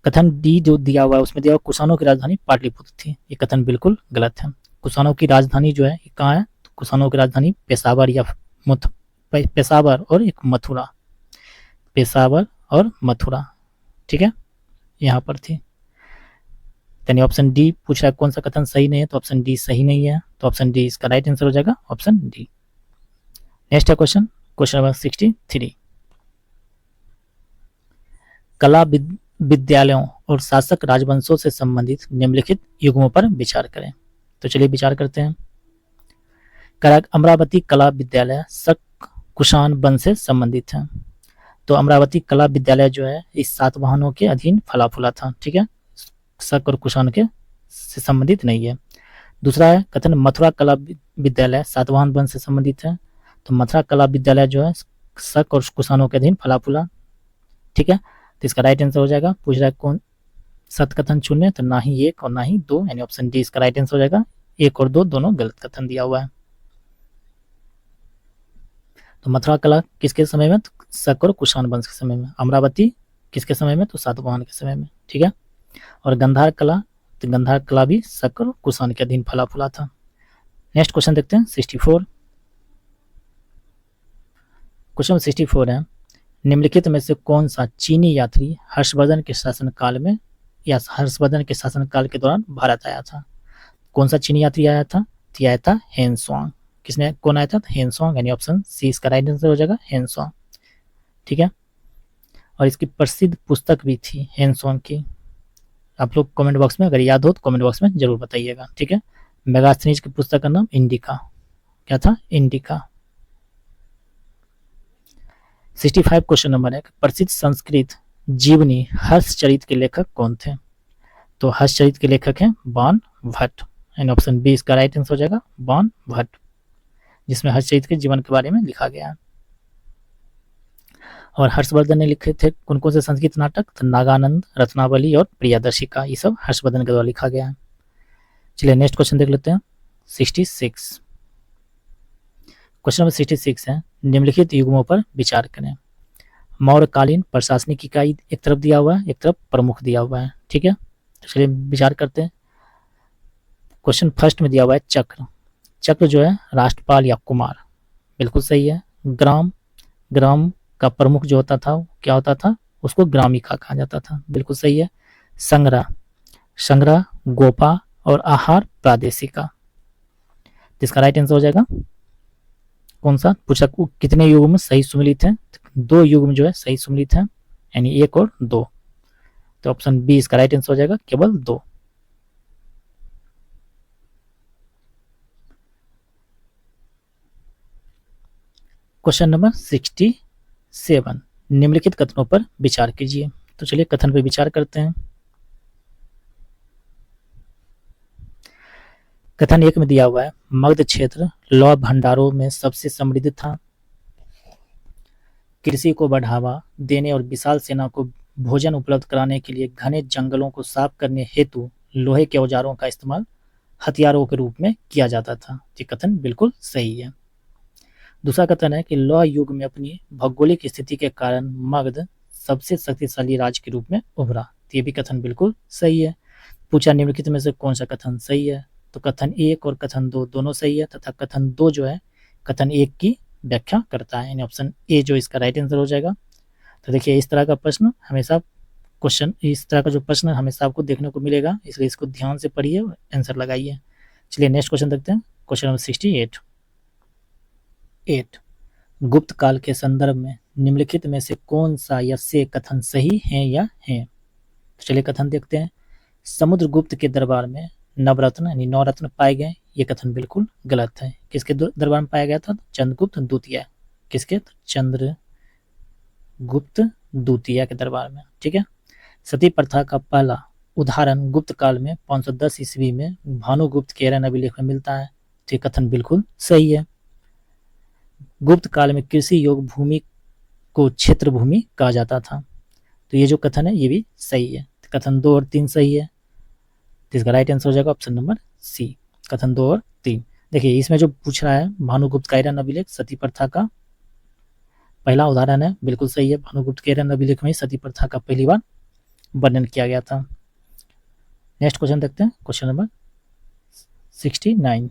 कथन डी जो दिया हुआ है उसमें दिया हुआ कुषाणों की राजधानी पाटलिपुत्र थी, ये कथन बिल्कुल गलत है। कुषाणों की राजधानी जो है कहाँ है? तो कुषाणों की राजधानी पेशावर या पेशावर और एक मथुरा, पेशावर और मथुरा। ठीक है, यहाँ पर थी। यानी ऑप्शन डी पूछ रहा है कौन सा कथन सही नहीं है, तो ऑप्शन डी सही नहीं है, तो ऑप्शन डी इसका राइट आंसर हो जाएगा, ऑप्शन डी। नेक्स्ट है क्वेश्चन, क्वेश्चन नंबर 63, कला विद्यालयों और शासक राजवंशों से संबंधित निम्नलिखित युग्मों पर विचार करें। तो चलिए विचार करते हैं। अमरावती कला विद्यालय शक कुषाण वंश से संबंधित है। तो अमरावती कला विद्यालय जो है इस सातवाहनों के अधीन फला फूला था। ठीक है, शक और कुषाण के से संबंधित नहीं है। दूसरा है कथन मथुरा कला विद्यालय सातवाहन वंश से संबंधित है, तो मथुरा कला विद्यालय जो है शक और कुषाणों के अधीन फला फूला। ठीक है, तो इसका राइट आंसर हो जाएगा। पूछ रहा है कौन सत्य कथन चुने, तो ना ही एक और ना ही दो, यानी ऑप्शन डी इसका राइट आंसर हो जाएगा। एक और दो दोनों गलत कथन दिया हुआ है। तो मथुरा कला किसके समय में, तो शक और कुषाण वंश के समय में। अमरावती किसके समय में, तो सातवाहन के समय में। ठीक है, और गंधार कला, तो गंधार कला भी शक और कुषाण के अधीन फला फूला था। नेक्स्ट क्वेश्चन देखते हैं 64। क्वेश्चन 64 है, निम्नलिखित में से कौन सा चीनी यात्री हर्षवर्धन के शासनकाल में या हर्षवर्धन के शासनकाल के दौरान भारत आया था? कौन सा चीनी यात्री आया था? तो आया था हेनसुआंग। किसने, कौन आया था? हेनसुआंग, यानी ऑप्शन सी इसका राइट आंसर हो जाएगा, हेनसुआंग। ठीक है, और इसकी प्रसिद्ध पुस्तक भी थी हेनसुआंग की। आप लोग कमेंट बॉक्स में अगर याद हो तो कमेंट बॉक्स में जरूर बताइएगा। ठीक है, मेगास्थनीज की पुस्तक का नाम इंडिका। क्या था? इंडिका। 65 क्वेश्चन नंबर है, प्रसिद्ध संस्कृत जीवनी हर्षचरित के लेखक कौन थे? तो हर्षचरित के लेखक हैं बाण भट्ट, एंड ऑप्शन बी इसका राइट आंसर हो जाएगा, बाण भट्ट, जिसमें हर्षचरित के जीवन के बारे में लिखा गया है। और हर्षवर्धन ने लिखे थे कौन कौन से संस्कृत नाटक? तो नागानंद, रत्नावली और प्रियदर्शिका, ये सब हर्षवर्धन के द्वारा लिखा गया है। चलिए नेक्स्ट क्वेश्चन देख लेते हैं 66। क्वेश्चन नंबर 66 है, निम्नलिखित युग्मों पर विचार करें। मौर्यकालीन प्रशासनिक इकाई एक तरफ दिया हुआ है, एक तरफ प्रमुख दिया हुआ है। ठीक है, तो चलिए विचार करते हैं। क्वेश्चन फर्स्ट में दिया हुआ है चक्र। चक्र जो है राष्ट्रपाल या कुमार, बिल्कुल सही है। ग्राम, ग्राम का प्रमुख जो होता था क्या होता था? उसको ग्रामिका कहा जाता था, बिल्कुल सही है। संग्रह, संग्रह गोपा और आहार प्रादेशिका, इसका राइट आंसर हो जाएगा कौन सा? पूछा कितने युग्म सही सुमिलित हैं? दो युग्म जो है सही सुमिलित हैं, यानी एक और दो, तो ऑप्शन बी इसका राइट आंसर हो जाएगा, केवल दो। क्वेश्चन नंबर 67, निम्नलिखित कथनों पर विचार कीजिए। तो चलिए कथन पर विचार करते हैं। कथन एक में दिया हुआ है, मगध क्षेत्र लौह भंडारों में सबसे समृद्ध था। कृषि को बढ़ावा देने और विशाल सेना को भोजन उपलब्ध कराने के लिए घने जंगलों को साफ करने हेतु लोहे के औजारों का इस्तेमाल हथियारों के रूप में किया जाता था। ये कथन बिल्कुल सही है। दूसरा कथन है कि लौह युग में अपनी भौगोलिक स्थिति के कारण मगध सबसे शक्तिशाली राज्य के रूप में उभरा। ये भी कथन बिल्कुल सही है। पूछा निम्नलिखित में से कौन सा कथन सही है? तो कथन एक और कथन दो दोनों सही है, तथा कथन दो जो है कथन एक की व्याख्या करता है, यानी ऑप्शन ए जो इसका राइट आंसर हो जाएगा। तो देखिए इस तरह का प्रश्न हमेशा, क्वेश्चन इस तरह का जो प्रश्न हमेशा आपको देखने को मिलेगा, इसलिए इसको ध्यान से पढ़िए और आंसर लगाइए। चलिए नेक्स्ट क्वेश्चन देखते हैं। Question number 68। गुप्त काल के संदर्भ में निम्नलिखित में से कौन सा या से कथन सही है या है? तो चलिए कथन देखते हैं। समुद्रगुप्त के दरबार में नवरत्न यानी 9 रत्न पाए गए, ये कथन बिल्कुल गलत है। किसके दरबार में पाया गया था? चंद्रगुप्त द्वितीय। किसके? तो चंद्रगुप्त द्वितीय के दरबार में। ठीक है, सती प्रथा का पहला उदाहरण गुप्त काल में 510 ईस्वी में भानुगुप्त के एरन अभिलेख में मिलता है। तो ये कथन बिल्कुल सही है। गुप्त काल में कृषि योग भूमि को क्षेत्र भूमि कहा जाता था। तो ये जो कथन है ये भी सही है। तो कथन 2 और 3 सही है, तो इसका राइट आंसर हो जाएगा ऑप्शन नंबर सी, कथन 2 और 3। देखिए इसमें जो पूछ रहा है भानुगुप्त का एरन अभिलेख सती प्रथा का पहला उदाहरण है, बिल्कुल सही है। भानुगुप्त के एरन अभिलेख में सती प्रथा का पहली बार वर्णन किया गया था। नेक्स्ट क्वेश्चन देखते हैं। Question number 69।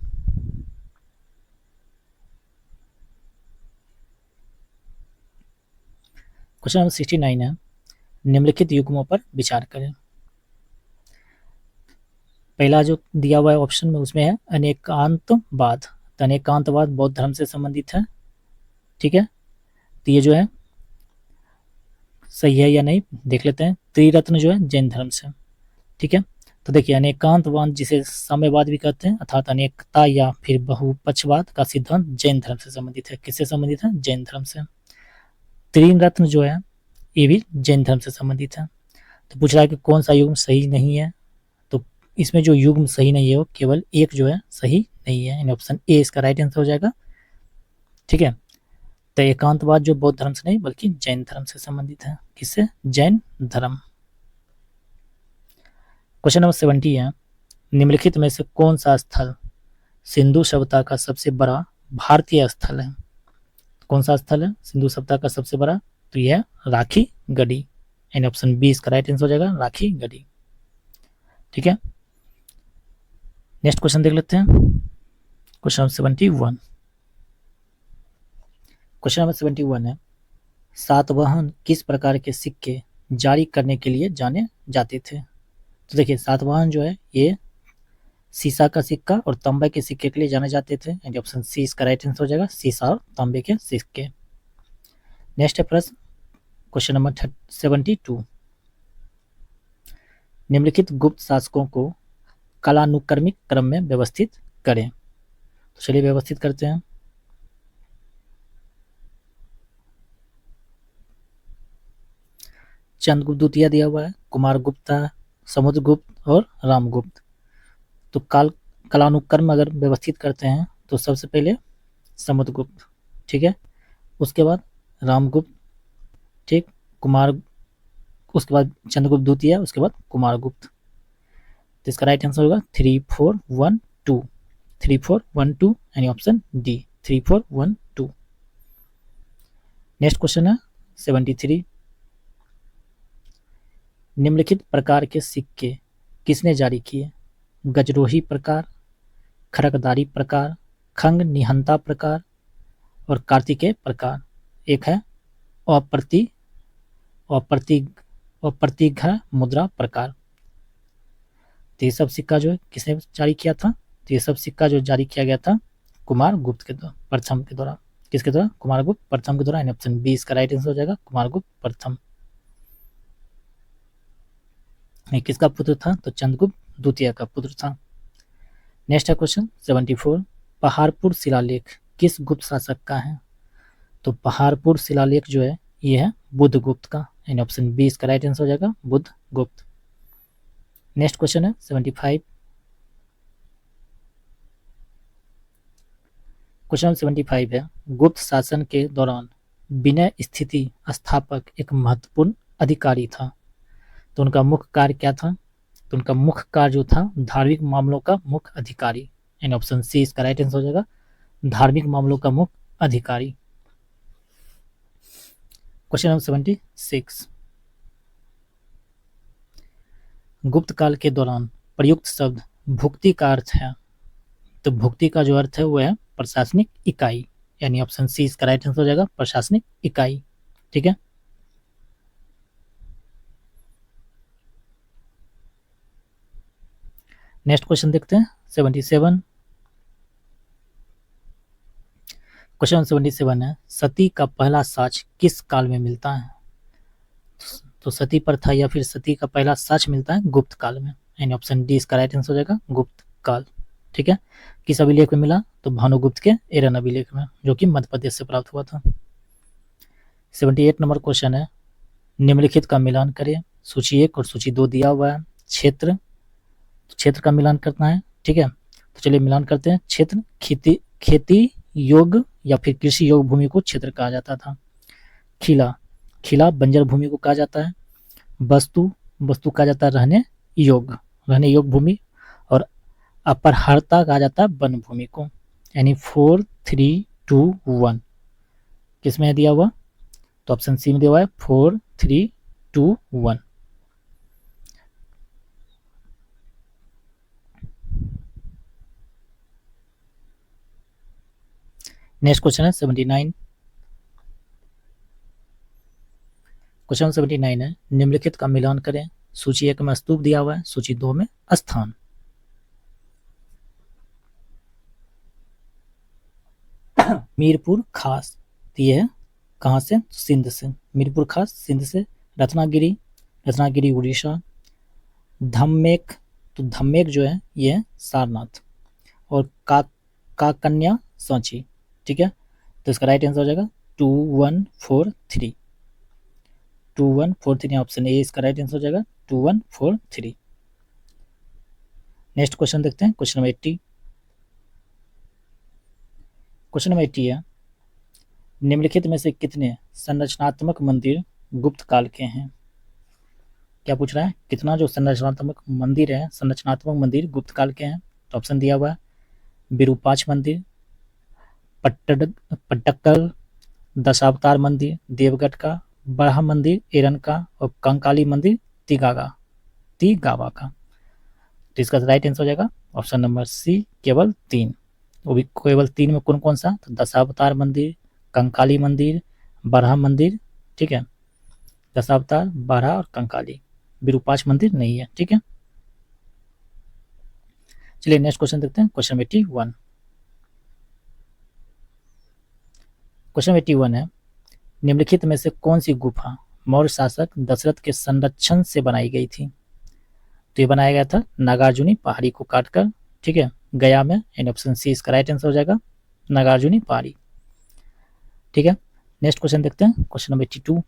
क्वेश्चन नंबर 69 है, निम्नलिखित युग्मों पर विचार करें। पहला जो दिया हुआ है ऑप्शन में उसमें है अनेकांतवाद। तो अनेकांतवाद बौद्ध धर्म से संबंधित है। ठीक है, तो ये जो है सही है या नहीं देख लेते हैं। त्रिरत्न जो है जैन धर्म से। ठीक है, तो देखिए अनेकांतवाद जिसे साम्यवाद भी कहते हैं, अर्थात अनेकता या फिर बहुपक्षवाद का सिद्धांत जैन धर्म से संबंधित है। किससे संबंधित है? जैन धर्म से। त्रिरत्न जो है ये भी जैन धर्म से संबंधित है। तो पूछ रहा है कि कौन सा युग्म सही नहीं है, तो इसमें जो युग्म सही नहीं है वो केवल एक जो है सही नहीं है, यानी ऑप्शन ए इसका राइट आंसर हो जाएगा। ठीक है, तो एकांतवाद जो बौद्ध धर्म से नहीं बल्कि जैन धर्म से संबंधित है। किससे? जैन धर्म। क्वेश्चन नंबर 70 है, निम्नलिखित में से कौन सा स्थल सिंधु सभ्यता का सबसे बड़ा भारतीय स्थल है? कौन सा स्थल है सिंधु सभ्यता का सबसे बड़ा? तो यह राखी गढ़ी, यानी ऑप्शन बी इसका राइट आंसर हो जाएगा, राखी गढ़ी। ठीक है, नेक्स्ट क्वेश्चन देख लेते हैं। Question number 71। क्वेश्चन नंबर 71 है, सातवाहन किस प्रकार के सिक्के जारी करने के लिए जाने जाते थे? तो देखिए, सातवाहन जो है ये सीसा का सिक्का और तांबे के सिक्के के लिए जाने जाते थे, यानी ऑप्शन सी इसका राइट आंसर हो जाएगा, सीसा और तांबे के सिक्के। नेक्स्ट है प्रश्न क्वेश्चन नंबर 72। निम्नलिखित गुप्त शासकों को कालानुक्रमिक क्रम में व्यवस्थित करें। तो चलिए व्यवस्थित करते हैं। चंद्रगुप्त द्वितीय दिया हुआ है, कुमार गुप्ता, समुद्रगुप्त और रामगुप्त। तो कालानुक्रम अगर व्यवस्थित करते हैं तो सबसे पहले समुद्रगुप्त, ठीक है, उसके बाद रामगुप्त, ठीक, कुमार, उसके बाद चंद्रगुप्त द्वितीय, उसके बाद कुमारगुप्त। तो इसका राइट आंसर होगा 3412, 3412, यानी ऑप्शन डी 3412। नेक्स्ट क्वेश्चन है 73। निम्नलिखित प्रकार के सिक्के किसने जारी किए? गजरोही प्रकार, खड़कदारी प्रकार, खंग निहंता प्रकार और कार्तिकेय प्रकार। एक है अप्रतिघ मुद्रा प्रकार। तो ये सब सिक्का जो है किसने जारी किया था? तो ये सब सिक्का जो जारी किया गया था कुमारगुप्त के द्वारा, प्रथम के द्वारा। किसके द्वारा? कुमारगुप्त प्रथम के द्वारा। ऑप्शन बी इसका राइट आंसर हो जाएगा, कुमारगुप्त प्रथम। किसका पुत्र था? तो चंद्रगुप्त द्वितीय का पुत्र था। नेक्स्ट है क्वेश्चन 74। पहाड़पुर शिलालेख किस गुप्त शासक का है? तो पहाड़पुर शिलालेख जो है ये है बुद्धगुप्त का, यानी ऑप्शन बी इसका राइट आंसर हो जाएगा, बुद्धगुप्त। नेक्स्ट क्वेश्चन है 75। क्वेश्चन 75 है, गुप्त शासन के दौरान विनय स्थिति स्थापक एक महत्वपूर्ण अधिकारी था, तो उनका मुख्य कार्य क्या था? तो उनका मुख्य कार्य जो था धार्मिक मामलों का मुख्य अधिकारी, यानी ऑप्शन सी इसका राइट आंसर हो जाएगा, धार्मिक मामलों का मुख्य अधिकारी। Question number 76। गुप्त काल के दौरान प्रयुक्त शब्द भुक्ति का अर्थ है, तो भुक्ति का जो अर्थ है वो है प्रशासनिक इकाई, यानी ऑप्शन सी इसका राइट आंसर हो जाएगा, प्रशासनिक इकाई। ठीक है, नेक्स्ट क्वेश्चन देखते हैं 77। क्वेश्चन 77 है, सती का पहला साक्ष्य किस काल में मिलता है? तो सती प्रथा या फिर सती का पहला साक्ष्य मिलता है गुप्त काल में, यानी ऑप्शन डी इसका राइट आंसर हो जाएगा, गुप्त काल। ठीक है, किस अभिलेख में मिला? तो भानुगुप्त के एरन अभिलेख में, जो कि मध्य प्रदेश से प्राप्त हुआ था। 78 नंबर क्वेश्चन है, निम्नलिखित का मिलान करें। सूची 1 और सूची 2 दिया हुआ है। क्षेत्र, क्षेत्र का मिलान करना है। ठीक है, तो चलिए मिलान करते हैं। क्षेत्र खेती योग्य या फिर कृषि योग्य भूमि को क्षेत्र कहा जाता था। खिला बंजर भूमि को कहा जाता है। वस्तु कहा जाता है रहने योग्य भूमि। और अपरहर्ता कहा जाता है वन भूमि को, यानी 4 3 2 1 किसमें दिया हुआ? तो ऑप्शन सी में दिया हुआ है 4 3 2 1। नेक्स्ट क्वेश्चन है 79। क्वेश्चन 79 है, निम्नलिखित का मिलान करें। सूची 1 में स्तूप दिया हुआ है, सूची 2 में स्थान। मीरपुर खास, ये है कहाँ से? सिंध से। मीरपुर खास सिंध से। रत्नागिरी उड़ीसा। धम्मेक, तो धम्मेक जो है ये है सारनाथ। और काकन्या सांची। ठीक है, तो इसका राइट आंसर हो जाएगा 2143, 2143, ऑप्शन ए इसका राइट आंसर हो जाएगा 2143। नेक्स्ट क्वेश्चन देखते हैं, क्वेश्चन नंबर 80। क्वेश्चन नंबर 80 है, निम्नलिखित में से कितने संरचनात्मक मंदिर गुप्त काल के हैं? क्या पूछ रहा है, कितना जो संरचनात्मक मंदिर है, संरचनात्मक मंदिर गुप्त काल के हैं? तो ऑप्शन दिया हुआ है विरूपाक्ष मंदिर, पट्टक्कल, दशावतार मंदिर देवगढ़ का, बरहा मंदिर एरन का, और कंकाली मंदिर तिगावा का। तो इसका राइट आंसर हो जाएगा ऑप्शन नंबर सी, केवल 3। वो भी केवल 3 में कौन कौन सा? तो दशावतार मंदिर, कंकाली मंदिर, बरहा मंदिर, ठीक है, दशावतार, बरहा और कंकाली, विरूपाक्ष मंदिर नहीं है, ठीक है। चलिए नेक्स्ट क्वेश्चन देखते हैं, क्वेश्चन 81। क्वेश्चन 81 है, निम्नलिखित में से कौन सी गुफा मौर्य शासक दशरथ के संरक्षण से बनाई गई थी? तो ये बनाया गया था नागार्जुनी पहाड़ी को काटकर, ठीक है, गया में। एंड ऑप्शन सी इसका राइट आंसर हो जाएगा, नागार्जुनी पहाड़ी, ठीक है। नेक्स्ट क्वेश्चन देखते हैं, क्वेश्चन नंबर 82।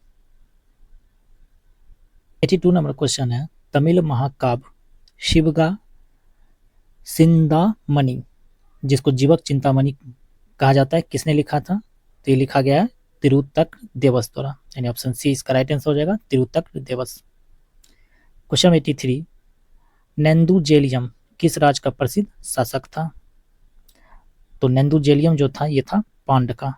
82 नंबर क्वेश्चन है, तमिल महाकाव्य शिवगा सिंदामणि, जिसको जीवक चिंतामणि कहा जाता है, किसने लिखा था? तो ये लिखा गया है तिरुतक देवस द्वारा, यानी ऑप्शन सी इसका राइट आंसर हो जाएगा, तिरुतक देवस। क्वेश्चन 83, नेंदुजेलियम किस राज्य का प्रसिद्ध शासक था? तो नेंदुजेलियम जो था ये था पांड का,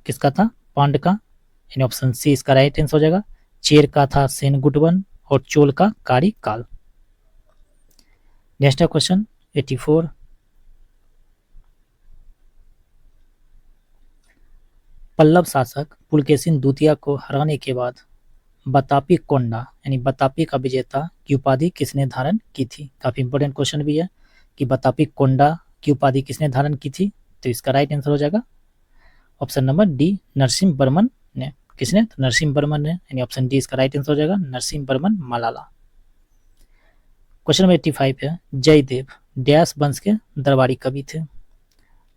किसका था? पांड का, यानी ऑप्शन सी इसका राइट आंसर हो जाएगा। चेर का था सेनगुटवन और चोल का कारिकाल। नेक्स्ट क्वेश्चन 84, पल्लव शासक पुलकेशिन द्वितीय को हराने के बाद बतापी कोंडा यानी बतापी का विजेता की उपाधि किसने धारण की थी? काफी इंपॉर्टेंट क्वेश्चन भी है कि बतापी कोंडा की उपाधि किसने धारण की थी? तो इसका राइट आंसर हो जाएगा option number D, Narasimha Varman ने। किसने? तो नरसिंह वर्मन ने, यानी ऑप्शन डी इसका राइट आंसर हो जाएगा, नरसिंह वर्मन मलाला। क्वेश्चन नंबर 85 है, जयदेव डैश वंश के दरबारी कवि थे?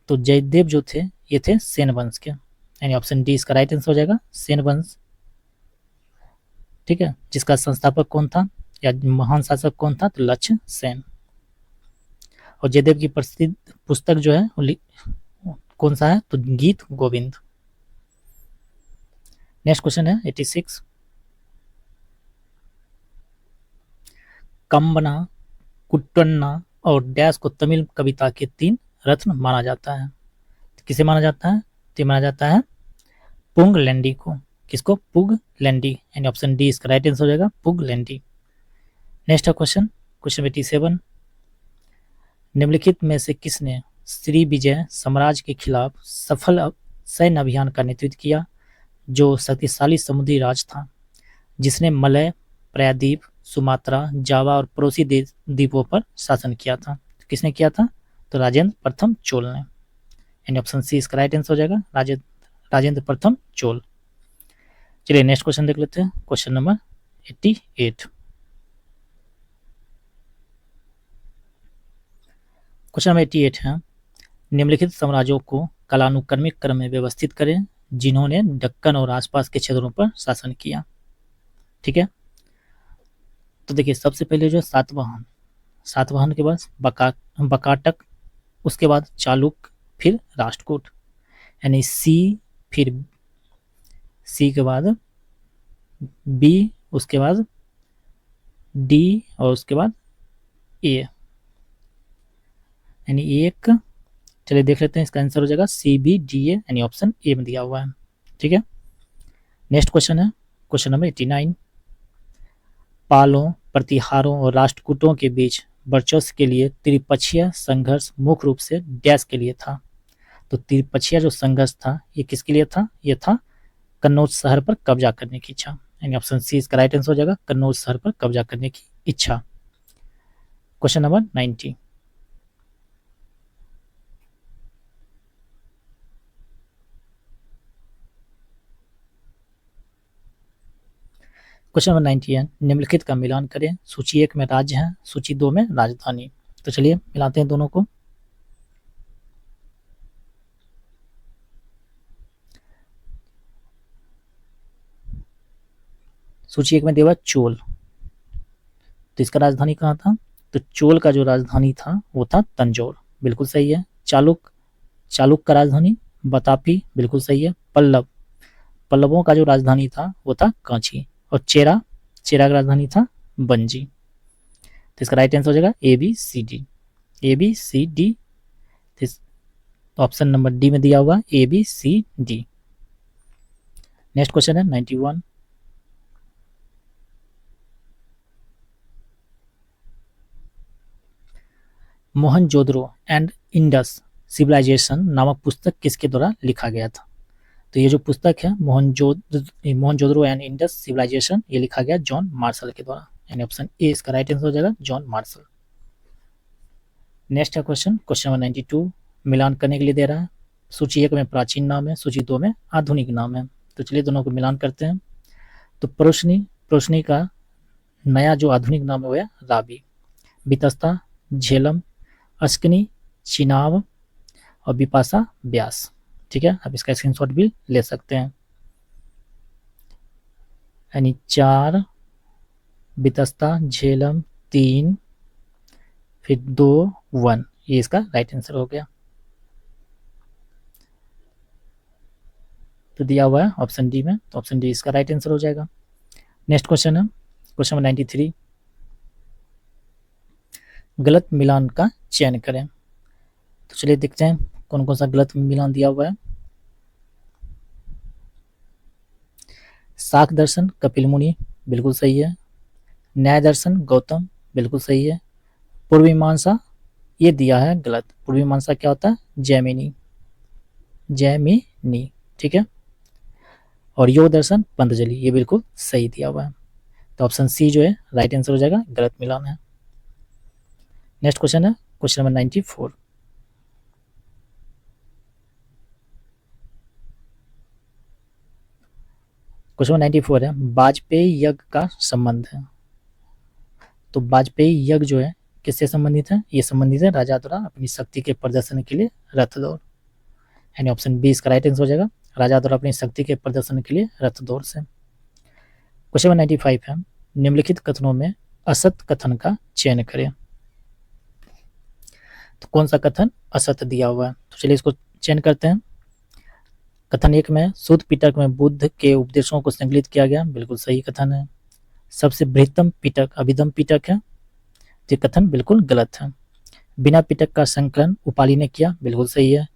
तो जयदेव जो थे ये थे सेन वंश के, यानी ऑप्शन डी इसका राइट आंसर हो जाएगा, सेन वंश, ठीक है। जिसका संस्थापक कौन था या महान शासक कौन था? तो लक्ष्य सेन। और जयदेव की प्रसिद्ध पुस्तक जो है कौन सा है? तो गीत गोविंद। नेक्स्ट क्वेश्चन है 86, कंबना, कुट्टन्ना और डैश को तमिल कविता के 3 रत्न माना जाता है। किसे माना जाता है? तो माना जाता है पुंगलेंडी को। किसको? पुगलेंडी, यानी ऑप्शन डी इसका राइट आंसर हो जाएगा, पुगलेंडी। नेक्स्ट क्वेश्चन, क्वेश्चन 87, निम्नलिखित में से किसने श्री विजय साम्राज्य के खिलाफ सफल सैन्य अभियान का नेतृत्व किया, जो शक्तिशाली समुद्री राज था, जिसने मलय, प्रायद्वीप, सुमात्रा, जावा और पड़ोसी द्वीपों पर शासन किया था? किसने किया था? तो राजेंद्र प्रथम चोल ने, यानी ऑप्शन सी इसका राइट आंसर हो जाएगा, राजेंद्र प्रथम चोल। चलिए नेक्स्ट क्वेश्चन देख लेते हैं, क्वेश्चन नंबर 88। क्वेश्चन नंबर 88 है, निम्नलिखित साम्राज्यों को कालानुक्रमिक क्रम में व्यवस्थित करें जिन्होंने दक्कन और आसपास के क्षेत्रों पर शासन किया। ठीक है, तो देखिए सबसे पहले जो सातवाहन, सातवाहन के बाद बकाटक, उसके बाद चालुक्य, फिर राष्ट्रकूट, यानी फिर सी के बाद बी, उसके बाद डी और उसके बाद ए, यानी एक, चलिए देख लेते हैं इसका आंसर हो जाएगा सी बी डी ए, यानी ऑप्शन ए में दिया हुआ है। ठीक है, नेक्स्ट क्वेश्चन है क्वेश्चन नंबर 89, पालों, प्रतिहारों और राष्ट्रकूटों के बीच वर्चस्व के लिए त्रिपक्षीय संघर्ष मुख्य रूप से डैश के लिए था। तो त्रिपक्षीय जो संघर्ष था ये किसके लिए था? ये था कन्नौज शहर पर कब्जा करने की इच्छा, यानी ऑप्शन सी इसका राइट आंसर हो जाएगा, कन्नौज शहर पर कब्जा करने की इच्छा। क्वेश्चन नंबर 90, क्वेश्चन नंबर 90 है, निम्नलिखित का मिलान करें। सूची 1 में राज्य है, सूची 2 में राजधानी। तो चलिए मिलाते हैं दोनों को। सूची 1 में दिया हुआ चोल, तो इसका राजधानी कहाँ था? तो चोल का जो राजधानी था वो था तंजौर, बिल्कुल सही है। चालुक का राजधानी बतापी, बिल्कुल सही है। पल्लवों का जो राजधानी था वो था कांची। और चेरा का राजधानी था बंजी। तो इसका राइट आंसर हो जाएगा A B C D. Option number D में दिया हुआ ABCD। नेक्स्ट क्वेश्चन है 91। मोहनजोदड़ो एंड इंडस सिविलाइजेशन नामक पुस्तक किसके द्वारा लिखा गया था? तो ये जो पुस्तक है मोहनजोदड़ो एंड इंडस सिविलाइजेशन, ये लिखा गया जॉन मार्शल के द्वारा, यानी ऑप्शन ए इसका राइट आंसर हो जाएगा, जॉन मार्शल। नेक्स्ट है क्वेश्चन नंबर 92। मिलान करने के लिए दे रहा है। सूची 1 में प्राचीन नाम है, सूची 2 में आधुनिक नाम है। तो चलिए दोनों को मिलान करते हैं। तो प्रोशनी का नया जो आधुनिक नाम है वो है राबी। बितस्ता, झेलम, अस्कनी, चिनाब और बिपाशा व्यास। ठीक है, आप इसका स्क्रीनशॉट भी ले सकते हैं। यानी 4, बितस्ता, झेलम 3, फिर 2, 1, ये इसका राइट आंसर हो गया। तो दिया हुआ है ऑप्शन डी में, तो ऑप्शन डी इसका राइट आंसर हो जाएगा। नेक्स्ट क्वेश्चन है क्वेश्चन नंबर 93। गलत मिलान का चयन करें। तो चलिए देखते हैं कौन कौन सा गलत मिलान दिया हुआ है। शाक दर्शन कपिल मुनि, बिल्कुल सही है। न्याय दर्शन गौतम, बिल्कुल सही है। पूर्व मीमांसा ये दिया है गलत। पूर्व मीमांसा क्या होता है? जैमिनी, ठीक है। और योग दर्शन पतंजलि, ये बिल्कुल सही दिया हुआ है। तो ऑप्शन सी जो है राइट आंसर हो जाएगा, गलत मिलान है। नेक्स्ट क्वेश्चन है क्वेश्चन नंबर 94। क्वेश्चन नंबर 94 है वाजपेयी यज्ञ का संबंध है। तो वाजपेयी यज्ञ जो है किससे संबंधित है? ये संबंधित है राजा द्वारा अपनी शक्ति के प्रदर्शन के लिए रथ दौड़, यानी ऑप्शन बी इसका राइट आंसर हो जाएगा, राजा द्वारा अपनी शक्ति के प्रदर्शन के लिए रथ दौड़ से। क्वेश्चन नंबर 95 है निम्नलिखित कथनों में असत कथन का चयन करें। तो कौन सा कथन असत दिया हुआ है? तो चलिए इसको चयन करते हैं। कथन 1 में शुद्ध पिटक में बुद्ध के उपदेशों को संकलित किया गया, बिल्कुल सही कथन है। सबसे बृहत्तम पिटक अभिधम पिटक है, ये कथन बिल्कुल गलत है। बिना पिटक का संकलन उपाली ने किया, बिल्कुल सही है।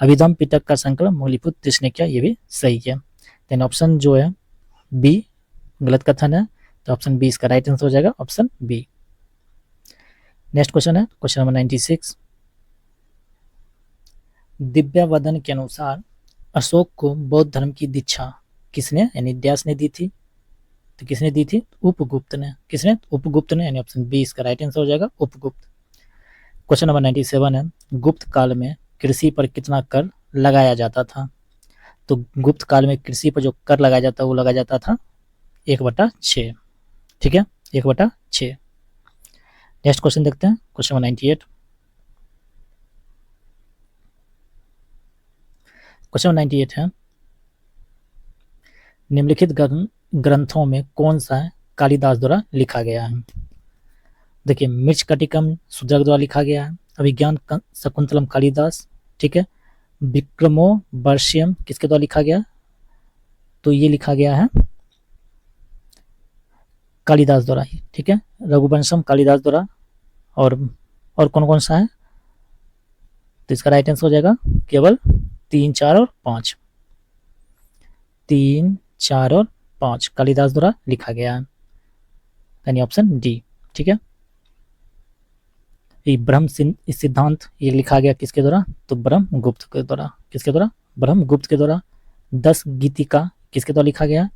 अभिधम पिटक का संकलन मौलिपुत्र तीस ने किया, ये भी सही है। देन ऑप्शन जो है बी गलत कथन है, तो ऑप्शन बी इसका राइट आंसर हो जाएगा, ऑप्शन बी। नेक्स्ट क्वेश्चन है क्वेश्चन नंबर 96। दिव्यावदन के अनुसार अशोक को बौद्ध धर्म की दीक्षा किसने यानी डैश ने दी थी? तो किसने दी थी? उपगुप्त ने। किसने? उपगुप्त ने, यानी ऑप्शन बी इसका राइट आंसर हो जाएगा, उपगुप्त। क्वेश्चन नंबर 97 है गुप्त काल में कृषि पर कितना कर लगाया जाता था? तो गुप्त काल में कृषि पर जो कर लगाया जाता वो लगाया जाता था 1/6। ठीक है, 1/6। नेक्स्ट क्वेश्चन देखते हैं क्वेश्चन नंबर 98। क्वेश्चन नंबर 98 है निम्नलिखित ग्रंथों में कौन सा कालिदास द्वारा लिखा गया है? देखिए मृच्छकटिकम शूद्रक द्वारा लिखा गया है, अभिज्ञान शकुंतलम कालिदास, ठीक है। विक्रमो वर्ष्यम किसके द्वारा लिखा गया? तो ये लिखा गया है कालिदास द्वारा ही, ठीक है। रघुवंशम कालिदास द्वारा। और कौन कौन सा है? तो इसका राइट आंसर हो जाएगा केवल 3, 4 और 5। 3, 4 और 5 कालिदास द्वारा लिखा गया है, यानी ऑप्शन डी, ठीक है। ये ब्रह्म सिद्धांत ये लिखा गया किसके द्वारा? तो ब्रह्मगुप्त के द्वारा। किसके द्वारा? ब्रह्मगुप्त के द्वारा। 10 गीतिका किसके द्वारा लिखा गया?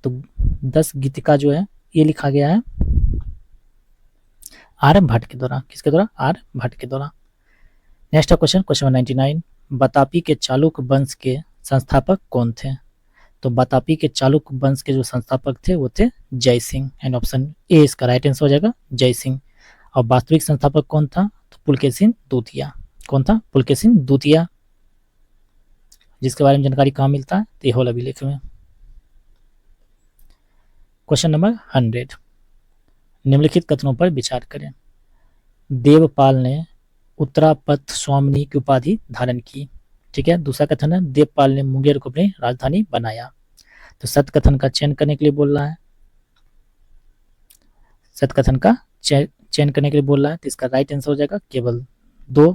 तो 10 गीतिका जो है ये लिखा गया है आर्यभट्ट के द्वारा। किसके द्वारा? आर्यभट्ट के द्वारा। Next question question 99। बतापी के चालुक वंश के संस्थापक कौन थे? तो बतापी के चालुक वंश के जो संस्थापक थे वो थे जय सिंह, एंड ऑप्शन ए इसका राइट आंसर हो जाएगा, जय सिंह। और वास्तविक संस्थापक कौन था? तो पुलकेशिन द्वितीय। कौन था? पुलकेशिन द्वितीय, जिसके बारे में जानकारी कहाँ मिलता है? तो होल अभिलेख में। Question number 100। निम्नलिखित कथनों पर विचार करें। देवपाल ने उत्तरापथ स्वामिनी की उपाधि धारण की। ठीक है, दूसरा कथन है देवपाल ने मुंगेर को अपनी राजधानी बनाया। तो सत्य कथन का चयन करने के लिए बोल रहा है, सत्य कथन का चयन करने के लिए बोल रहा है। तो इसका राइट आंसर हो जाएगा केवल 2,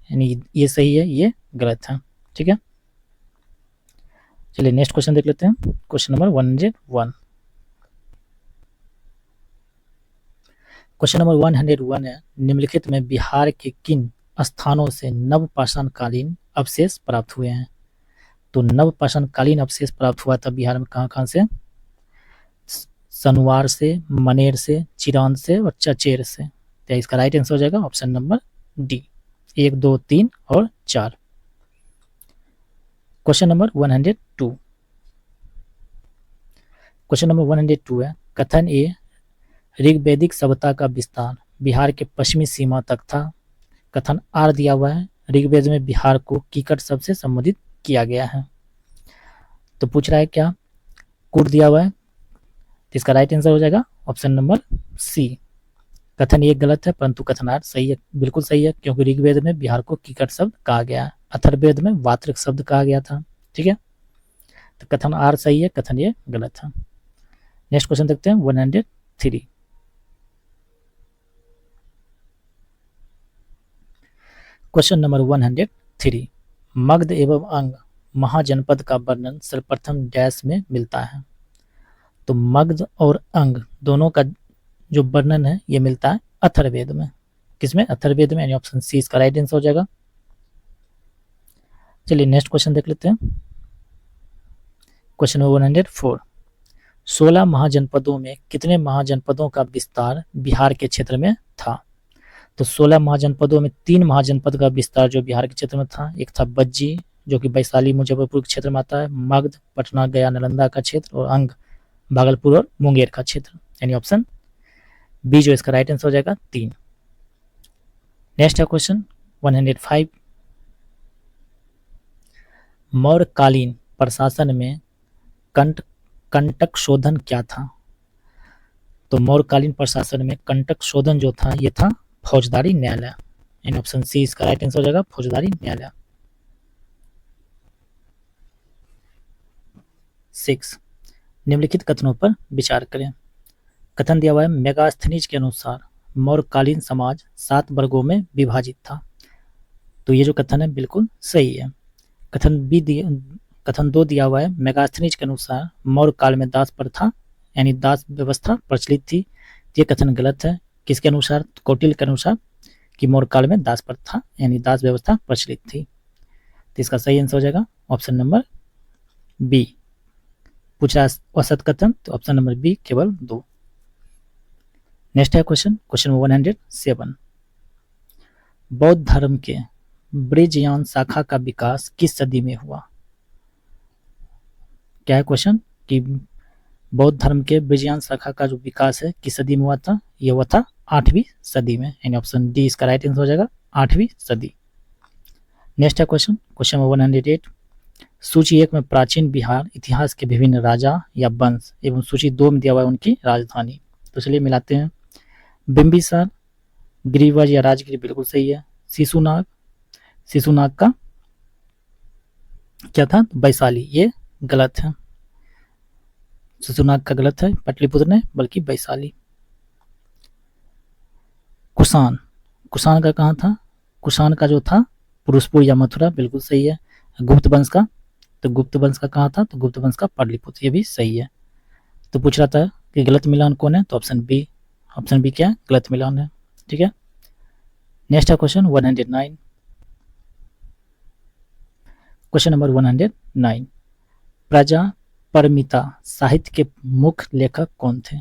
यानी ये सही है, ये गलत है। ठीक है, चलिए नेक्स्ट क्वेश्चन देख लेते हैं। Question number 101। क्वेश्चन नंबर 101 है, निम्नलिखित में बिहार के किन स्थानों से नवपाषाणकालीन अवशेष प्राप्त हुए हैं? तो नवपाषाणकालीन अवशेष प्राप्त हुआ था बिहार में कहाँ कहाँ से? सनुवार से, मनेर से, चिरांद से और चचेर से। तो इसका राइट आंसर हो जाएगा ऑप्शन नंबर डी, 1, 2, 3 और 4। Question number 102। क्वेश्चन नंबर 102 है, कथन ए ऋग्वैदिक सभ्यता का विस्तार बिहार के पश्चिमी सीमा तक था। कथन आर दिया हुआ है, ऋग्वेद में बिहार को कीकट शब्द से संबोधित किया गया है। तो पूछ रहा है क्या, कूट दिया हुआ है। तो इसका राइट आंसर हो जाएगा ऑप्शन नंबर सी। कथन ये गलत है, परंतु कथन आर सही है, बिल्कुल सही है, क्योंकि ऋग्वेद में बिहार को कीकट शब्द कहा गया है, अथर्ववेद में वात्रिक शब्द कहा गया था। ठीक है, तो कथन आर सही है, कथन ये गलत है। नेक्स्ट क्वेश्चन देखते हैं 103। क्वेश्चन नंबर 103, मगध एवं अंग महाजनपद का वर्णन सर्वप्रथम डैश में मिलता है। तो मगध और अंग दोनों का जो वर्णन है ये मिलता है अथर्ववेद में। किसमें? अथर्ववेद में, यानी ऑप्शन सी इसका राइट आंसर हो जाएगा। चलिए नेक्स्ट क्वेश्चन देख लेते हैं। क्वेश्चन नंबर 104, 16 महाजनपदों में कितने महाजनपदों का विस्तार बिहार के क्षेत्र में था? तो 16 महाजनपदों में 3 महाजनपद का विस्तार जो बिहार के क्षेत्र में था, एक था बज्जी जो कि वैशाली मुजफ्फरपुर के क्षेत्र में आता है, मगध पटना गया नालंदा का क्षेत्र, और अंग भागलपुर और मुंगेर का क्षेत्र, यानी ऑप्शन बी जो इसका राइट आंसर हो जाएगा 3। नेक्स्ट है क्वेश्चन 105, मौर्यकालीन प्रशासन में कंटक शोधन क्या था? तो मौर्यकालीन प्रशासन में कंटक शोधन जो था ये था फौजदारी न्यायालय, यानी ऑप्शन सी इसका राइट आंसर हो जाएगा फौजदारी न्यायालय। 6, निम्नलिखित कथनों पर विचार करें। कथन दिया हुआ है, मेगास्थनीज के अनुसार मौर्यकालीन समाज 7 वर्गों में विभाजित था। तो ये जो कथन है बिल्कुल सही है। कथन 2 दिया हुआ है, मेगास्थनीज के अनुसार मौर्य काल में दास प्रथा यानी दास व्यवस्था प्रचलित थी। ये कथन गलत है। किसके अनुसार? कौटिल्य के अनुसार कि मौर्य काल में दास प्रथा यानी दास व्यवस्था प्रचलित थी। तो इसका सही आंसर हो जाएगा ऑप्शन नंबर बी। पूछा असत कथन, तो ऑप्शन नंबर बी केवल 2। नेक्स्ट है क्वेश्चन 107, बौद्ध धर्म के ब्रजयान शाखा का विकास किस सदी में हुआ? क्या है क्वेश्चन कि बौद्ध धर्म के ब्रजयान शाखा का जो विकास है किस सदी में हुआ था? यह हुआ था 8वीं सदी में, यानी ऑप्शन डी इसका राइट आंसर हो जाएगा 8वीं सदी। नेक्स्ट है क्वेश्चन 108, सूची 1 में प्राचीन बिहार इतिहास के विभिन्न राजा या वंश एवं सूची 2 में दिया हुआ है उनकी राजधानी। तो चलिए मिलाते हैं। बिंबिसार, गिरिवज या राजगिरी बिल्कुल सही है। शिशुनाग का क्या था? वैशाली, ये गलत है। शिशुनाग का गलत है, पाटलिपुत्र ने, बल्कि वैशाली। कुषाण का कहाँ था? कुषाण का जो था पुरुषपुर या मथुरा, बिल्कुल सही है। गुप्त वंश का, तो गुप्त वंश का कहाँ था? तो गुप्त वंश का पाटलिपुत्र, ये भी सही है। तो पूछ रहा था कि गलत मिलान कौन है? तो ऑप्शन बी। ऑप्शन बी क्या है? गलत मिलान है। ठीक है, नेक्स्ट है क्वेश्चन 109। क्वेश्चन नंबर 109, प्रजा परमिता साहित्य के मुख्य लेखक कौन थे?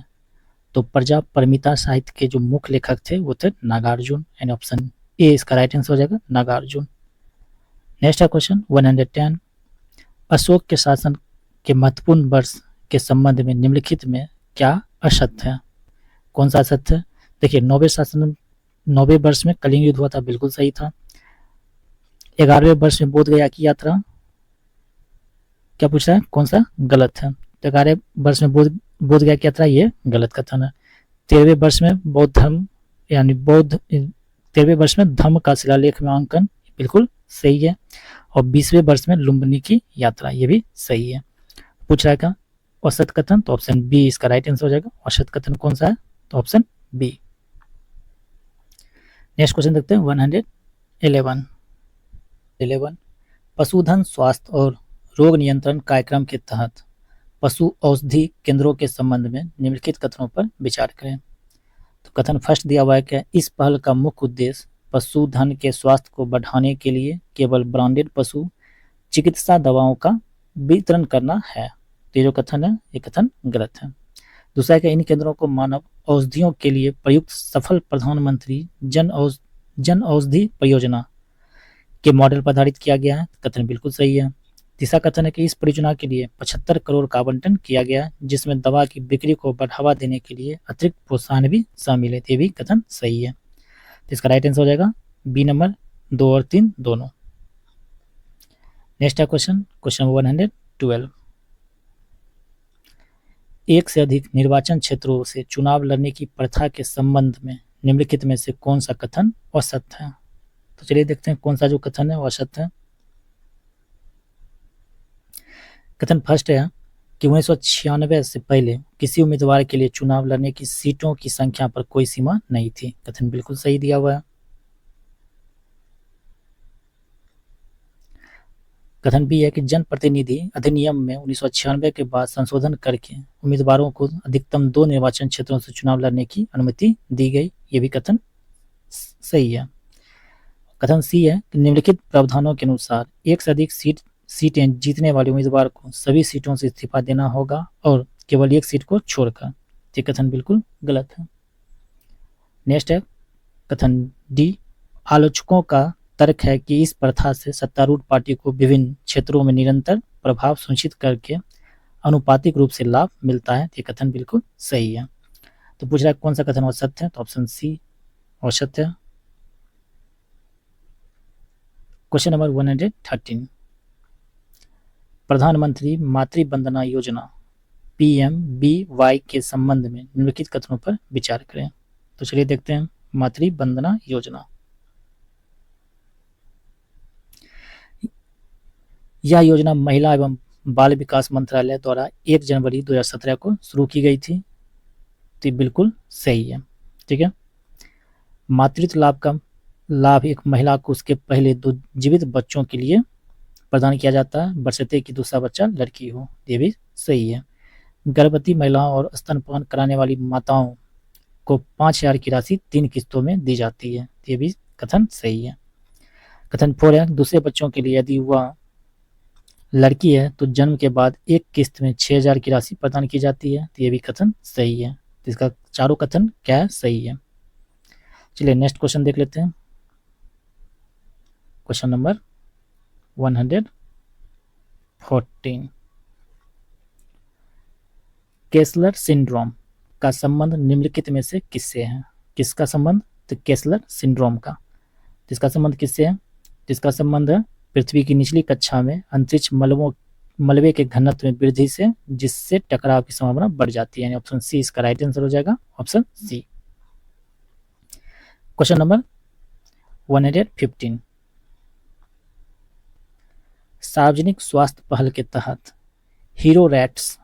तो प्रजा परमिता साहित्य के जो मुख्य लेखक थे वो थे नागार्जुन, यानी ऑप्शन ए इसका राइट आंसर हो जाएगा नागार्जुन। नेक्स्ट है क्वेश्चन 110, अशोक के शासन के महत्वपूर्ण वर्ष के संबंध में निम्नलिखित में क्या असत्य है? कौन सा असत्य है? देखिए, 9वें वर्ष में कलिंग युद्ध हुआ था, बिल्कुल सही था। 11वें वर्ष में बोध गया की यात्रा, क्या पूछ रहा है? कौन सा? गलत है। तो 11वें वर्ष में बोध गया की यात्रा, ये गलत कथन है। 13वें वर्ष में बौद्ध धर्म यानी बौद्ध 13वें वर्ष में धम्म का शिलालेख में अंकन, बिल्कुल सही है। और 20वें वर्ष में लुम्बिनी की यात्रा, ये भी सही है। पूछ रहा है क्या औसत कथन, तो ऑप्शन बी इसका राइट आंसर हो जाएगा। औसत कथन कौन सा है, तो ऑप्शन बी। नेक्स्ट क्वेश्चन देखते हैं 111। पशुधन स्वास्थ्य और रोग नियंत्रण कार्यक्रम के तहत पशु औषधि केंद्रों के संबंध में निम्नलिखित कथनों पर विचार करें। तो कथन फर्स्ट दिया हुआ है कि इस पहल का मुख्य उद्देश्य पशुधन के स्वास्थ्य को बढ़ाने के लिए केवल ब्रांडेड पशु चिकित्सा दवाओं का वितरण करना है। तो ये जो कथन है ये कथन गलत है। दूसरा है कि इन केंद्रों को मानव औषधियों के लिए प्रयुक्त सफल प्रधानमंत्री जन औषधि परियोजना के मॉडल पर आधारित किया गया है। कथन बिल्कुल सही है। तीसरा कथन है कि इस परियोजना के लिए 75 करोड़ का आवंटन किया गया है, जिसमें दवा की बिक्री को बढ़ावा देने के लिए अतिरिक्त प्रोत्साहन भी शामिल है। ये भी कथन सही है। तो इसका राइट आंसर हो जाएगा बी नंबर 2 और 3 दोनों। नेक्स्ट है क्वेश्चन 112। एक से अधिक निर्वाचन क्षेत्रों से चुनाव लड़ने की प्रथा के संबंध में निम्नलिखित में से कौन सा कथन असत है। तो चलिए देखते हैं कौन सा जो कथन है वो असत है। कथन फर्स्ट है कि 1996 से पहले किसी उम्मीदवार के लिए चुनाव लड़ने की सीटों की संख्या पर कोई सीमा नहीं थी। कथन बिल्कुल सही दिया हुआ है। कथन बी है कि जनप्रतिनिधि अधिनियम में 1996 के बाद संशोधन करके उम्मीदवारों को अधिकतम 2 निर्वाचन क्षेत्रों से चुनाव लड़ने की अनुमति दी गई। ये भी कथन सही है। कथन सी है कि निम्नलिखित प्रावधानों के अनुसार एक से अधिक सीटें जीतने वाले उम्मीदवार को सभी सीटों से इस्तीफा देना होगा और केवल एक सीट को छोड़कर। ये कथन बिल्कुल गलत है। नेक्स्ट है कथन डी। आलोचकों का तर्क है कि इस प्रथा से सत्तारूढ़ पार्टी को विभिन्न क्षेत्रों में निरंतर प्रभाव सुनिश्चित करके अनुपातिक रूप से लाभ मिलता है। ये कथन बिल्कुल सही है। तो पूछ रहा है कौन सा कथन असत्य है, तो ऑप्शन सी असत्य है। Question number 113। प्रधानमंत्री मातृ वंदना योजना PMBY के संबंध में निम्नलिखित कथनों पर विचार करें। तो चलिए देखते हैं मातृ वंदना योजना। यह योजना महिला एवं बाल विकास मंत्रालय द्वारा 1 जनवरी 2017 को शुरू की गई थी। तो बिल्कुल सही है। ठीक है। मातृत्व लाभ का लाभ एक महिला को उसके पहले 2 जीवित बच्चों के लिए प्रदान किया जाता है, बशर्ते कि दूसरा बच्चा लड़की हो। ये भी सही है। गर्भवती महिलाओं और स्तनपान कराने वाली माताओं को 5,000 की राशि 3 किस्तों में दी जाती है। ये भी कथन सही है। कथन 4 है दूसरे बच्चों के लिए यदि वह लड़की है तो जन्म के बाद एक किस्त में 6,000 की राशि प्रदान की जाती है। तो ये भी कथन सही है। तो इसका चारों कथन क्या है, सही है। चलिए नेक्स्ट क्वेश्चन देख लेते हैं। Question number 114। केसलर सिंड्रोम का संबंध निम्नलिखित में से किससे है। किसका संबंध, तो केसलर सिंड्रोम का। जिसका संबंध किससे है, जिसका संबंध है पृथ्वी की निचली कक्षा में अंतरिक्ष मलबे के घनत्व में वृद्धि से, जिससे टकराव की संभावना बढ़ जाती है। ऑप्शन सी इसका राइट आंसर हो जाएगा, ऑप्शन सी। Question number 115। सार्वजनिक स्वास्थ्य पहल के तहत हीरो रैट्स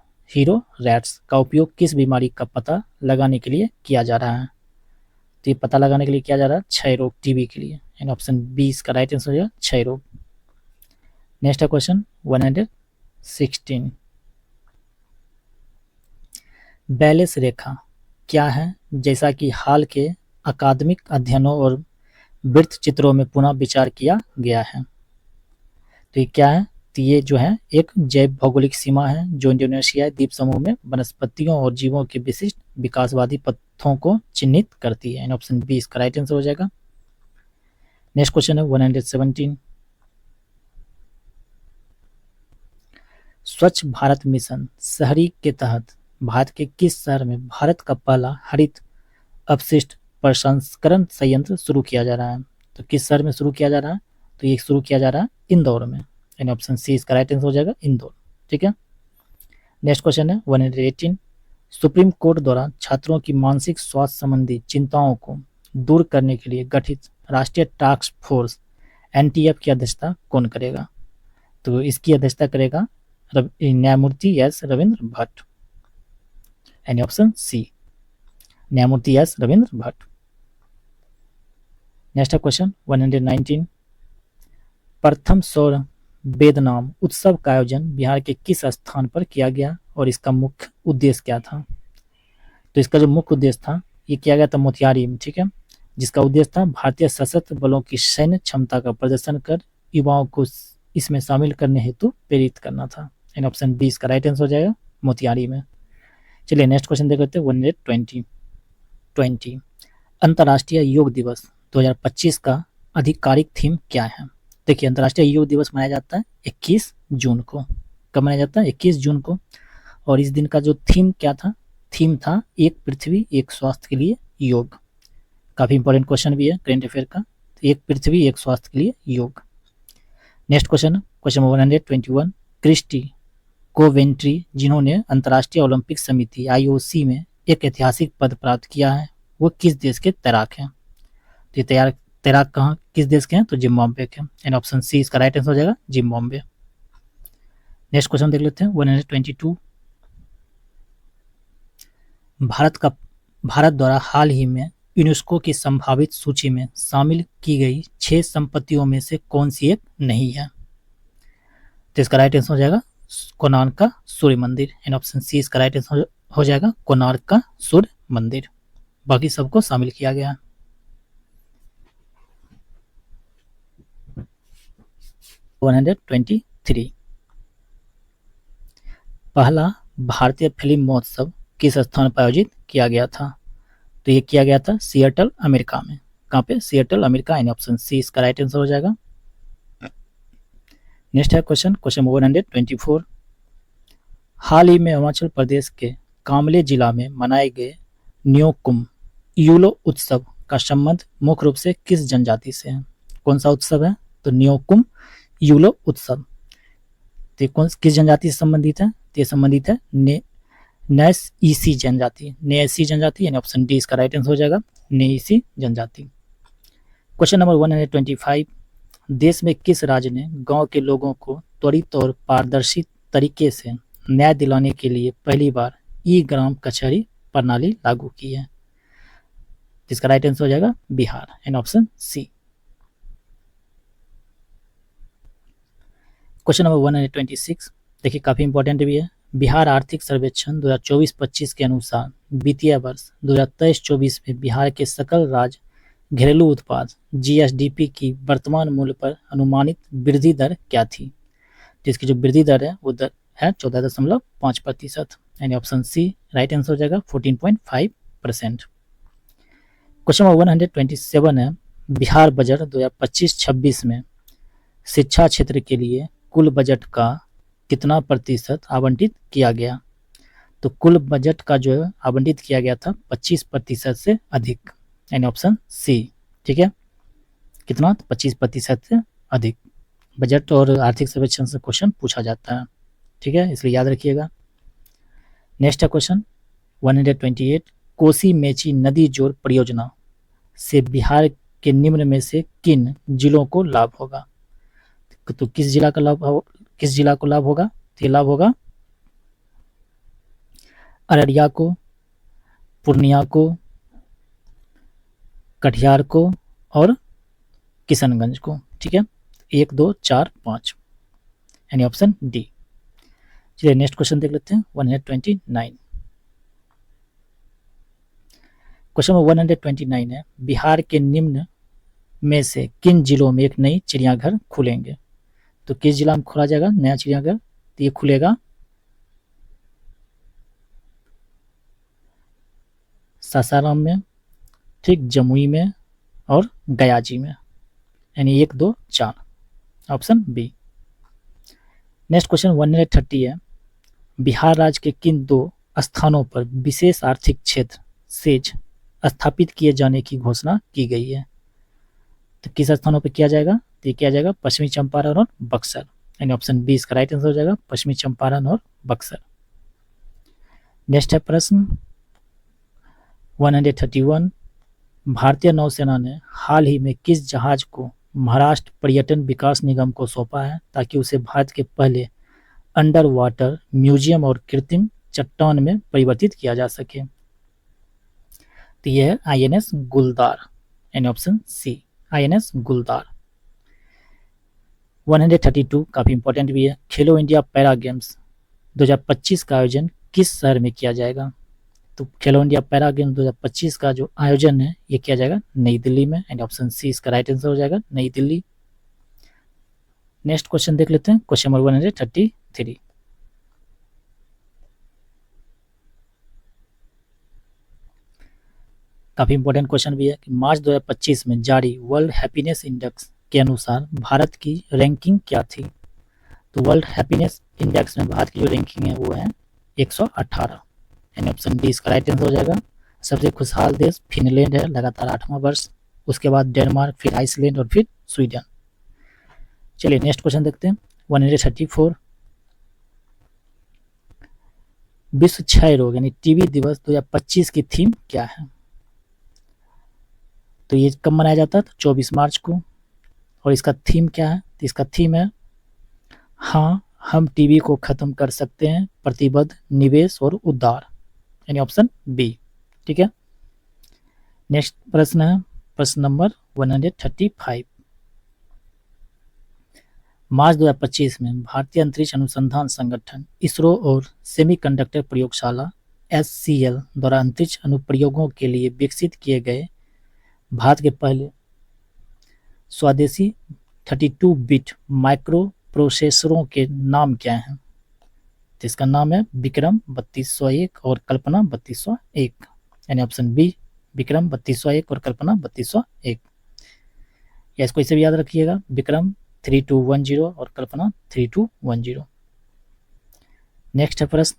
का उपयोग किस बीमारी का पता लगाने के लिए किया जा रहा है। तो ये पता लगाने के लिए किया जा रहा है क्षय रोग, टीबी के लिए। ऑप्शन बी इसका राइट आंसर हो जाएगा, क्षय रोग। नेक्स्ट है क्वेश्चन 116। बैलेंस रेखा क्या है, जैसा कि हाल के अकादमिक अध्ययनों और वृत्त चित्रों में पुनः विचार किया गया है। तो ये क्या है, तो ये जो है एक जैव भौगोलिक सीमा है जो इंडोनेशियाई द्वीप समूह में वनस्पतियों और जीवों के विशिष्ट विकासवादी पथों को चिन्हित करती है। ऑप्शन बी इसका राइट आंसर हो जाएगा। नेक्स्ट क्वेश्चन है 117। स्वच्छ भारत मिशन शहरी के तहत भारत के किस शहर में भारत का पहला हरित अपशिष्ट प्रसंस्करण संयंत्र शुरू किया जा रहा है। तो किस शहर में शुरू किया जा रहा है, तो ये शुरू किया जा रहा है इंदौर में। ऑप्शन सी इसका राइट आंसर हो जाएगा, इंदौर। ठीक है। नेक्स्ट क्वेश्चन है 118। सुप्रीम कोर्ट द्वारा छात्रों की मानसिक स्वास्थ्य संबंधी चिंताओं को दूर करने के लिए गठित राष्ट्रीय टास्क फोर्स एनटीएफ की अध्यक्षता कौन करेगा? तो इसकी अध्यक्षता करेगा न्यायमूर्ति एस रविंद्र भट्ट, यानी ऑप्शन सी, न्यायमूर्ति S Ravindra Bhatt. Next question 119, प्रथम सौर वेदनाम उत्सव का आयोजन बिहार के किस स्थान पर किया गया और इसका मुख्य उद्देश्य क्या था? तो इसका जो मुख्य उद्देश्य था ये किया गया था मोतिहारी में, ठीक है, जिसका उद्देश्य था भारतीय सशस्त्र बलों की सैन्य क्षमता का प्रदर्शन कर युवाओं को इसमें शामिल करने हेतु प्रेरित करना था। इन ऑप्शन बी इसका राइट आंसर हो जाएगा, मोतिहारी में। चलिए नेक्स्ट क्वेश्चन देख लेते हैं 120 अंतर्राष्ट्रीय योग दिवस 2025 का आधिकारिक थीम क्या है? देखिए अंतर्राष्ट्रीय योग दिवस मनाया जाता है 21 जून को। कब मनाया जाता है? 21 जून को। और इस दिन का जो थीम क्या था? थीम था एक पृथ्वी एक स्वास्थ्य के लिए योग। काफी इंपॉर्टेंट क्वेश्चन भी है करेंट अफेयर का, एक पृथ्वी एक स्वास्थ्य के लिए योग। नेक्स्ट क्वेश्चन 121, क्रिस्टी कोवेंट्री जिन्होंने अंतर्राष्ट्रीय ओलंपिक समिति आईओसी में एक ऐतिहासिक पद प्राप्त किया है, वो किस देश के तैराक हैं? तो ये तैराक कहाँ किस देश के हैं? तो जिम्बाब्वे के। एंड ऑप्शन सी इसका राइट आंसर हो जाएगा, जिम्बाब्वे। नेक्स्ट क्वेश्चन देख लेते हैं 122, भारत द्वारा हाल ही में यूनेस्को की संभावित सूची में शामिल की गई 6 संपत्तियों में से कौन सी एक नहीं है? तो इसका राइट आंसर हो जाएगा कोणार्क का सूर्य मंदिर। एंड ऑप्शन सी इसका राइट आंसर हो जाएगा कोणार्क का सूर्य मंदिर। बाकी सबको शामिल किया गया है। 123, पहला भारतीय फिल्म महोत्सव किस स्थान पर आयोजित किया गया था? तो ये किया गया था सिएटल अमेरिका में। कहाँ पे? Seattle America. And option C इसका राइट आंसर हो जाएगा। नेक्स्ट है क्वेश्चन 124, हाल ही में हिमाचल प्रदेश के कामले जिला में मनाए गए न्योकुम यूलो उत्सव का संबंध मुख्य रूप से किस जनजाति से है? कौन सा उत्सव है? तो न्योकुम यूलो उत्सव। तो किस जनजाति से संबंधित है? तो ये संबंधित है नेएसी जनजाति, नेएसी जनजाति। यानी ऑप्शन डी इसका राइट आंसर हो जाएगा, नेएसी जनजाति। क्वेश्चन नंबर 125, देश में किस राज्य ने गांव के लोगों को त्वरित और पारदर्शी तरीके से न्याय दिलाने के लिए पहली बार ई ग्राम कचहरी प्रणाली लागू की है? इसका राइट आंसर हो जाएगा Bihar. And option C. Question number 126, देखिए काफी इंपॉर्टेंट भी है। बिहार आर्थिक सर्वेक्षण 2024-25 के अनुसार वित्तीय वर्ष 2023-24 में बिहार के सकल राज्य घरेलू उत्पाद जीएसडीपी की वर्तमान मूल्य पर अनुमानित वृद्धि दर क्या थी? जिसकी जो वृद्धि दर है वो दर है 14.5%। यानी ऑप्शन सी राइट आंसर हो जाएगा 14.5%। क्वेश्चन नंबर 127 है, बिहार बजट 2025-26 में शिक्षा क्षेत्र के लिए कुल बजट का कितना प्रतिशत आवंटित किया गया? तो कुल बजट का जो है आवंटित किया गया था 25% से अधिक। यानी ऑप्शन सी, ठीक है, कितना? 25% से अधिक। बजट और आर्थिक सर्वेक्षण से क्वेश्चन पूछा जाता है, ठीक है, इसलिए याद रखिएगा। नेक्स्ट है क्वेश्चन 128, कोसी मेची नदी जोड़ परियोजना से बिहार के निम्न में से किन जिलों को लाभ होगा? तो किस जिला को लाभ होगा? तो ये लाभ होगा अररिया को, पूर्णिया को, कटिहार को और किशनगंज को, ठीक है, 1, 2, 4, 5। यानी ऑप्शन डी। चलिए नेक्स्ट क्वेश्चन देख लेते हैं 129। क्वेश्चन 129 है, बिहार के निम्न में से किन जिलों में एक नई चिड़ियाघर खुलेंगे? तो किस जिला में खोला जाएगा नया चिड़ियाघर? तो ये खुलेगा सासाराम में, ठीक, जमुई में और गयाजी में। यानी 1, 2, 4, ऑप्शन बी। नेक्स्ट क्वेश्चन 130 है, बिहार राज्य के किन 2 स्थानों पर विशेष आर्थिक क्षेत्र सेज स्थापित किए जाने की घोषणा की गई है? तो किस स्थानों पर किया जाएगा? तो ये किया जाएगा पश्चिमी चंपारण और बक्सर। यानी ऑप्शन बी इसका राइट आंसर हो जाएगा, पश्चिमी चंपारण और बक्सर। नेक्स्ट है प्रश्न 131, भारतीय नौसेना ने हाल ही में किस जहाज को महाराष्ट्र पर्यटन विकास निगम को सौंपा है ताकि उसे भारत के पहले अंडर वाटर म्यूजियम और कृत्रिम चट्टान में परिवर्तित किया जा सके? तो यह है INS गुलदार, यानी ऑप्शन सी INS गुलदार। 132 काफी इंपॉर्टेंट भी है। खेलो इंडिया पैरा गेम्स 2025 का आयोजन किस शहर में किया जाएगा? तो खेलो इंडिया पैरा गेम्स 2025 का जो आयोजन है ये किया जाएगा नई दिल्ली में, एंड ऑप्शन सी इसका राइट आंसर हो जाएगा नई दिल्ली। नेक्स्ट क्वेश्चन देख लेते हैं, क्वेश्चन नंबर 133। काफी इंपॉर्टेंट क्वेश्चन भी है कि मार्च 2025 में जारी वर्ल्ड हैप्पीनेस इंडेक्स के अनुसार भारत की रैंकिंग क्या थी? तो वर्ल्ड हैप्पीनेस इंडेक्स में भारत की जो रैंकिंग है वो है 118, यानी ऑप्शन डी इसका राइट आंसर हो जाएगा। सबसे खुशहाल देश फिनलैंड है, लगातार 8वां वर्ष, उसके बाद डेनमार्क, फिर आइसलैंड और फिर स्वीडन। चलिए नेक्स्ट क्वेश्चन देखते हैं, 134। विश्व क्षय रोग यानी टीबी दिवस 2025 की थीम क्या है? तो ये कब मनाया जाता है? तो 24 मार्च को। और इसका थीम क्या है? तो इसका थीम है हाँ हम टीबी को खत्म कर सकते हैं, प्रतिबद्ध, निवेश और उद्धार, यानी ऑप्शन बी। ठीक है, नेक्स्ट प्रश्न है प्रश्न नंबर 135। मार्च 2025 में भारतीय अंतरिक्ष अनुसंधान संगठन इसरो और सेमीकंडक्टर प्रयोगशाला SCL द्वारा अंतरिक्ष अनुप्रयोगों के लिए विकसित किए गए भारत के पहले स्वदेशी 32 बिट माइक्रो प्रोसेसरों के नाम क्या हैं? तो इसका नाम है विक्रम 3201 और कल्पना 3201, यानी ऑप्शन बी विक्रम 3201 और कल्पना 3201। या इसको इसे भी याद रखिएगा, विक्रम 3210 और कल्पना 3210। नेक्स्ट है प्रश्न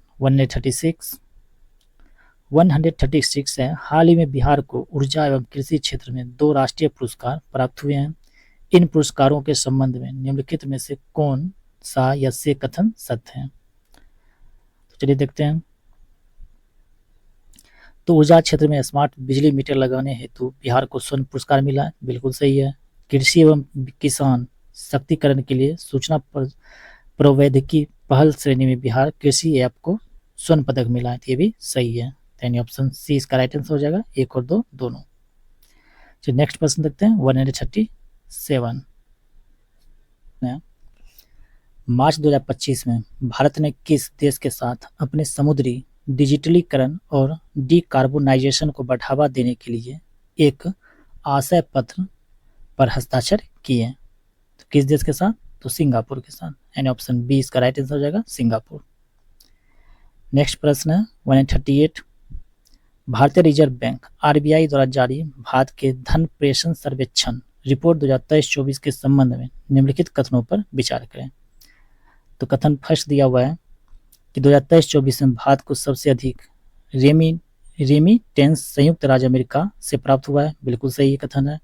136 है, हाल ही में बिहार को ऊर्जा एवं कृषि क्षेत्र में 2 राष्ट्रीय पुरस्कार प्राप्त हुए हैं। इन पुरस्कारों के संबंध में निम्नलिखित में से कौन सा या से कथन सत्य है? तो चलिए देखते हैं। तो ऊर्जा क्षेत्र में स्मार्ट बिजली मीटर लगाने हेतु बिहार को स्वर्ण पुरस्कार मिला है, बिल्कुल सही है। कृषि एवं किसान सशक्तिकरण के लिए सूचना प्रौद्योगिकी पहल श्रेणी में बिहार कृषि ऐप को स्वर्ण पदक मिला है, ये भी सही है, यानी ऑप्शन सी इसका राइट आंसर हो जाएगा, 1 और 2 दोनों। चलिए नेक्स्ट प्रश्न देखते हैं 137। मार्च 2025 में भारत ने किस देश के साथ अपने समुद्री डिजिटलीकरण और डीकार्बोनाइजेशन को बढ़ावा देने के लिए एक आशय पत्र पर हस्ताक्षर किए? तो किस देश के साथ? तो सिंगापुर के साथ, यानी ऑप्शन बी इसका राइट आंसर हो जाएगा सिंगापुर। नेक्स्ट प्रश्न है 138। भारतीय रिजर्व बैंक RBI द्वारा जारी भारत के धन प्रेषण सर्वेक्षण रिपोर्ट 2023-24 के संबंध में निम्नलिखित कथनों पर विचार करें। तो कथन फर्स्ट दिया हुआ है कि 2023-24 में भारत को सबसे अधिक रेमिटेंस संयुक्त राज्य अमेरिका से प्राप्त हुआ है, बिल्कुल सही कथन है।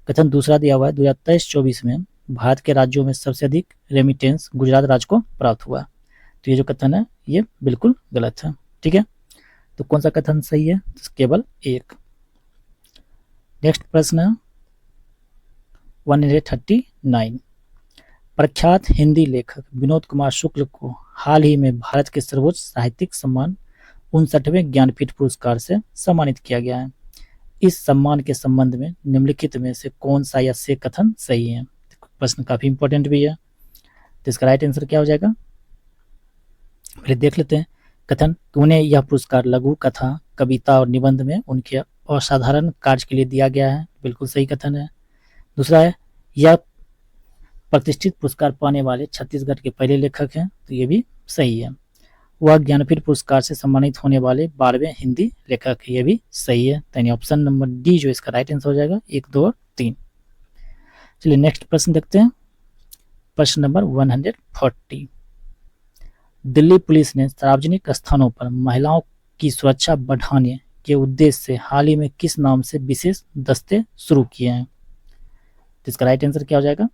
कथन दूसरा दिया हुआ है 2023-24 में भारत के राज्यों में सबसे अधिक रेमिटेंस गुजरात राज्य को प्राप्त हुआ। तो ये जो कथन है ये बिल्कुल गलत है। ठीक है, तो कौन सा कथन सही है? तो केवल एक। नेक्स्ट प्रश्न है 139। प्रख्यात हिंदी लेखक विनोद कुमार शुक्ल को हाल ही में भारत के सर्वोच्च साहित्यिक सम्मान 59वें ज्ञानपीठ पुरस्कार से सम्मानित किया गया है। इस सम्मान के संबंध में निम्नलिखित में से कौन सा या से कथन सही है? प्रश्न काफी इंपॉर्टेंट भी है, तो इसका राइट आंसर क्या हो जाएगा? पहले देख लेते हैं। कथन, उन्हें यह पुरस्कार लघु कथा, कविता और निबंध में उनके असाधारण कार्य के लिए दिया गया है, बिल्कुल सही कथन है। दूसरा है, यह प्रतिष्ठित पुरस्कार पाने वाले छत्तीसगढ़ के पहले लेखक हैं, तो ये भी सही है। वह ज्ञानपीठ पुरस्कार से सम्मानित होने वाले 12वें हिंदी लेखक, ये भी सही है, यानी ऑप्शन नंबर डी जो इसका राइट आंसर हो जाएगा, 1, 2 और 3। चलिए नेक्स्ट प्रश्न देखते हैं, प्रश्न नंबर 140। दिल्ली पुलिस ने सार्वजनिक स्थानों पर महिलाओं की सुरक्षा बढ़ाने के उद्देश्य से हाल ही में किस नाम से विशेष दस्ते शुरू किए हैं? तो इसका राइट आंसर क्या हो जाएगा?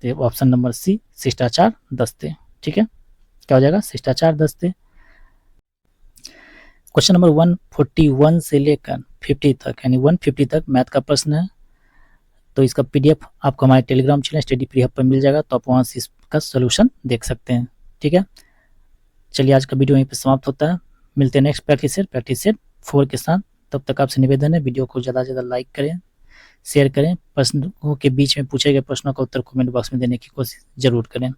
तो ऑप्शन नंबर सी, शिष्टाचार दस्ते। ठीक है, क्या हो जाएगा? शिष्टाचार दस्ते। क्वेश्चन नंबर 141 से लेकर 150 तक, यानी 150 तक मैथ का प्रश्न है। तो इसका PDF आपको हमारे Telegram channel study free hub पर मिल जाएगा, तो आप वहाँ से इसका सोल्यूशन देख सकते हैं। ठीक है, चलिए आज का वीडियो यहीं पर समाप्त होता है। मिलते हैं नेक्स्ट प्रैक्टिस सेट 4 के साथ। तब तक आपसे निवेदन है, वीडियो को ज़्यादा से ज़्यादा लाइक करें, शेयर करें, प्रश्नों के बीच में पूछे गए प्रश्नों का उत्तर कमेंट बॉक्स में देने की कोशिश जरूर करें।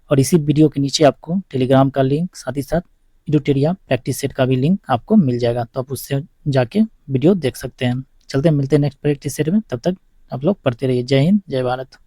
और इसी वीडियो के नीचे आपको टेलीग्राम का लिंक, साथ ही साथ एडुटेरिया प्रैक्टिस सेट का भी लिंक आपको मिल जाएगा, तो आप उससे जाके वीडियो देख सकते हैं। चलते हैं, मिलते हैं नेक्स्ट प्रैक्टिस सेट में। तब तक आप लोग पढ़ते रहिए। जय हिंद, जय भारत।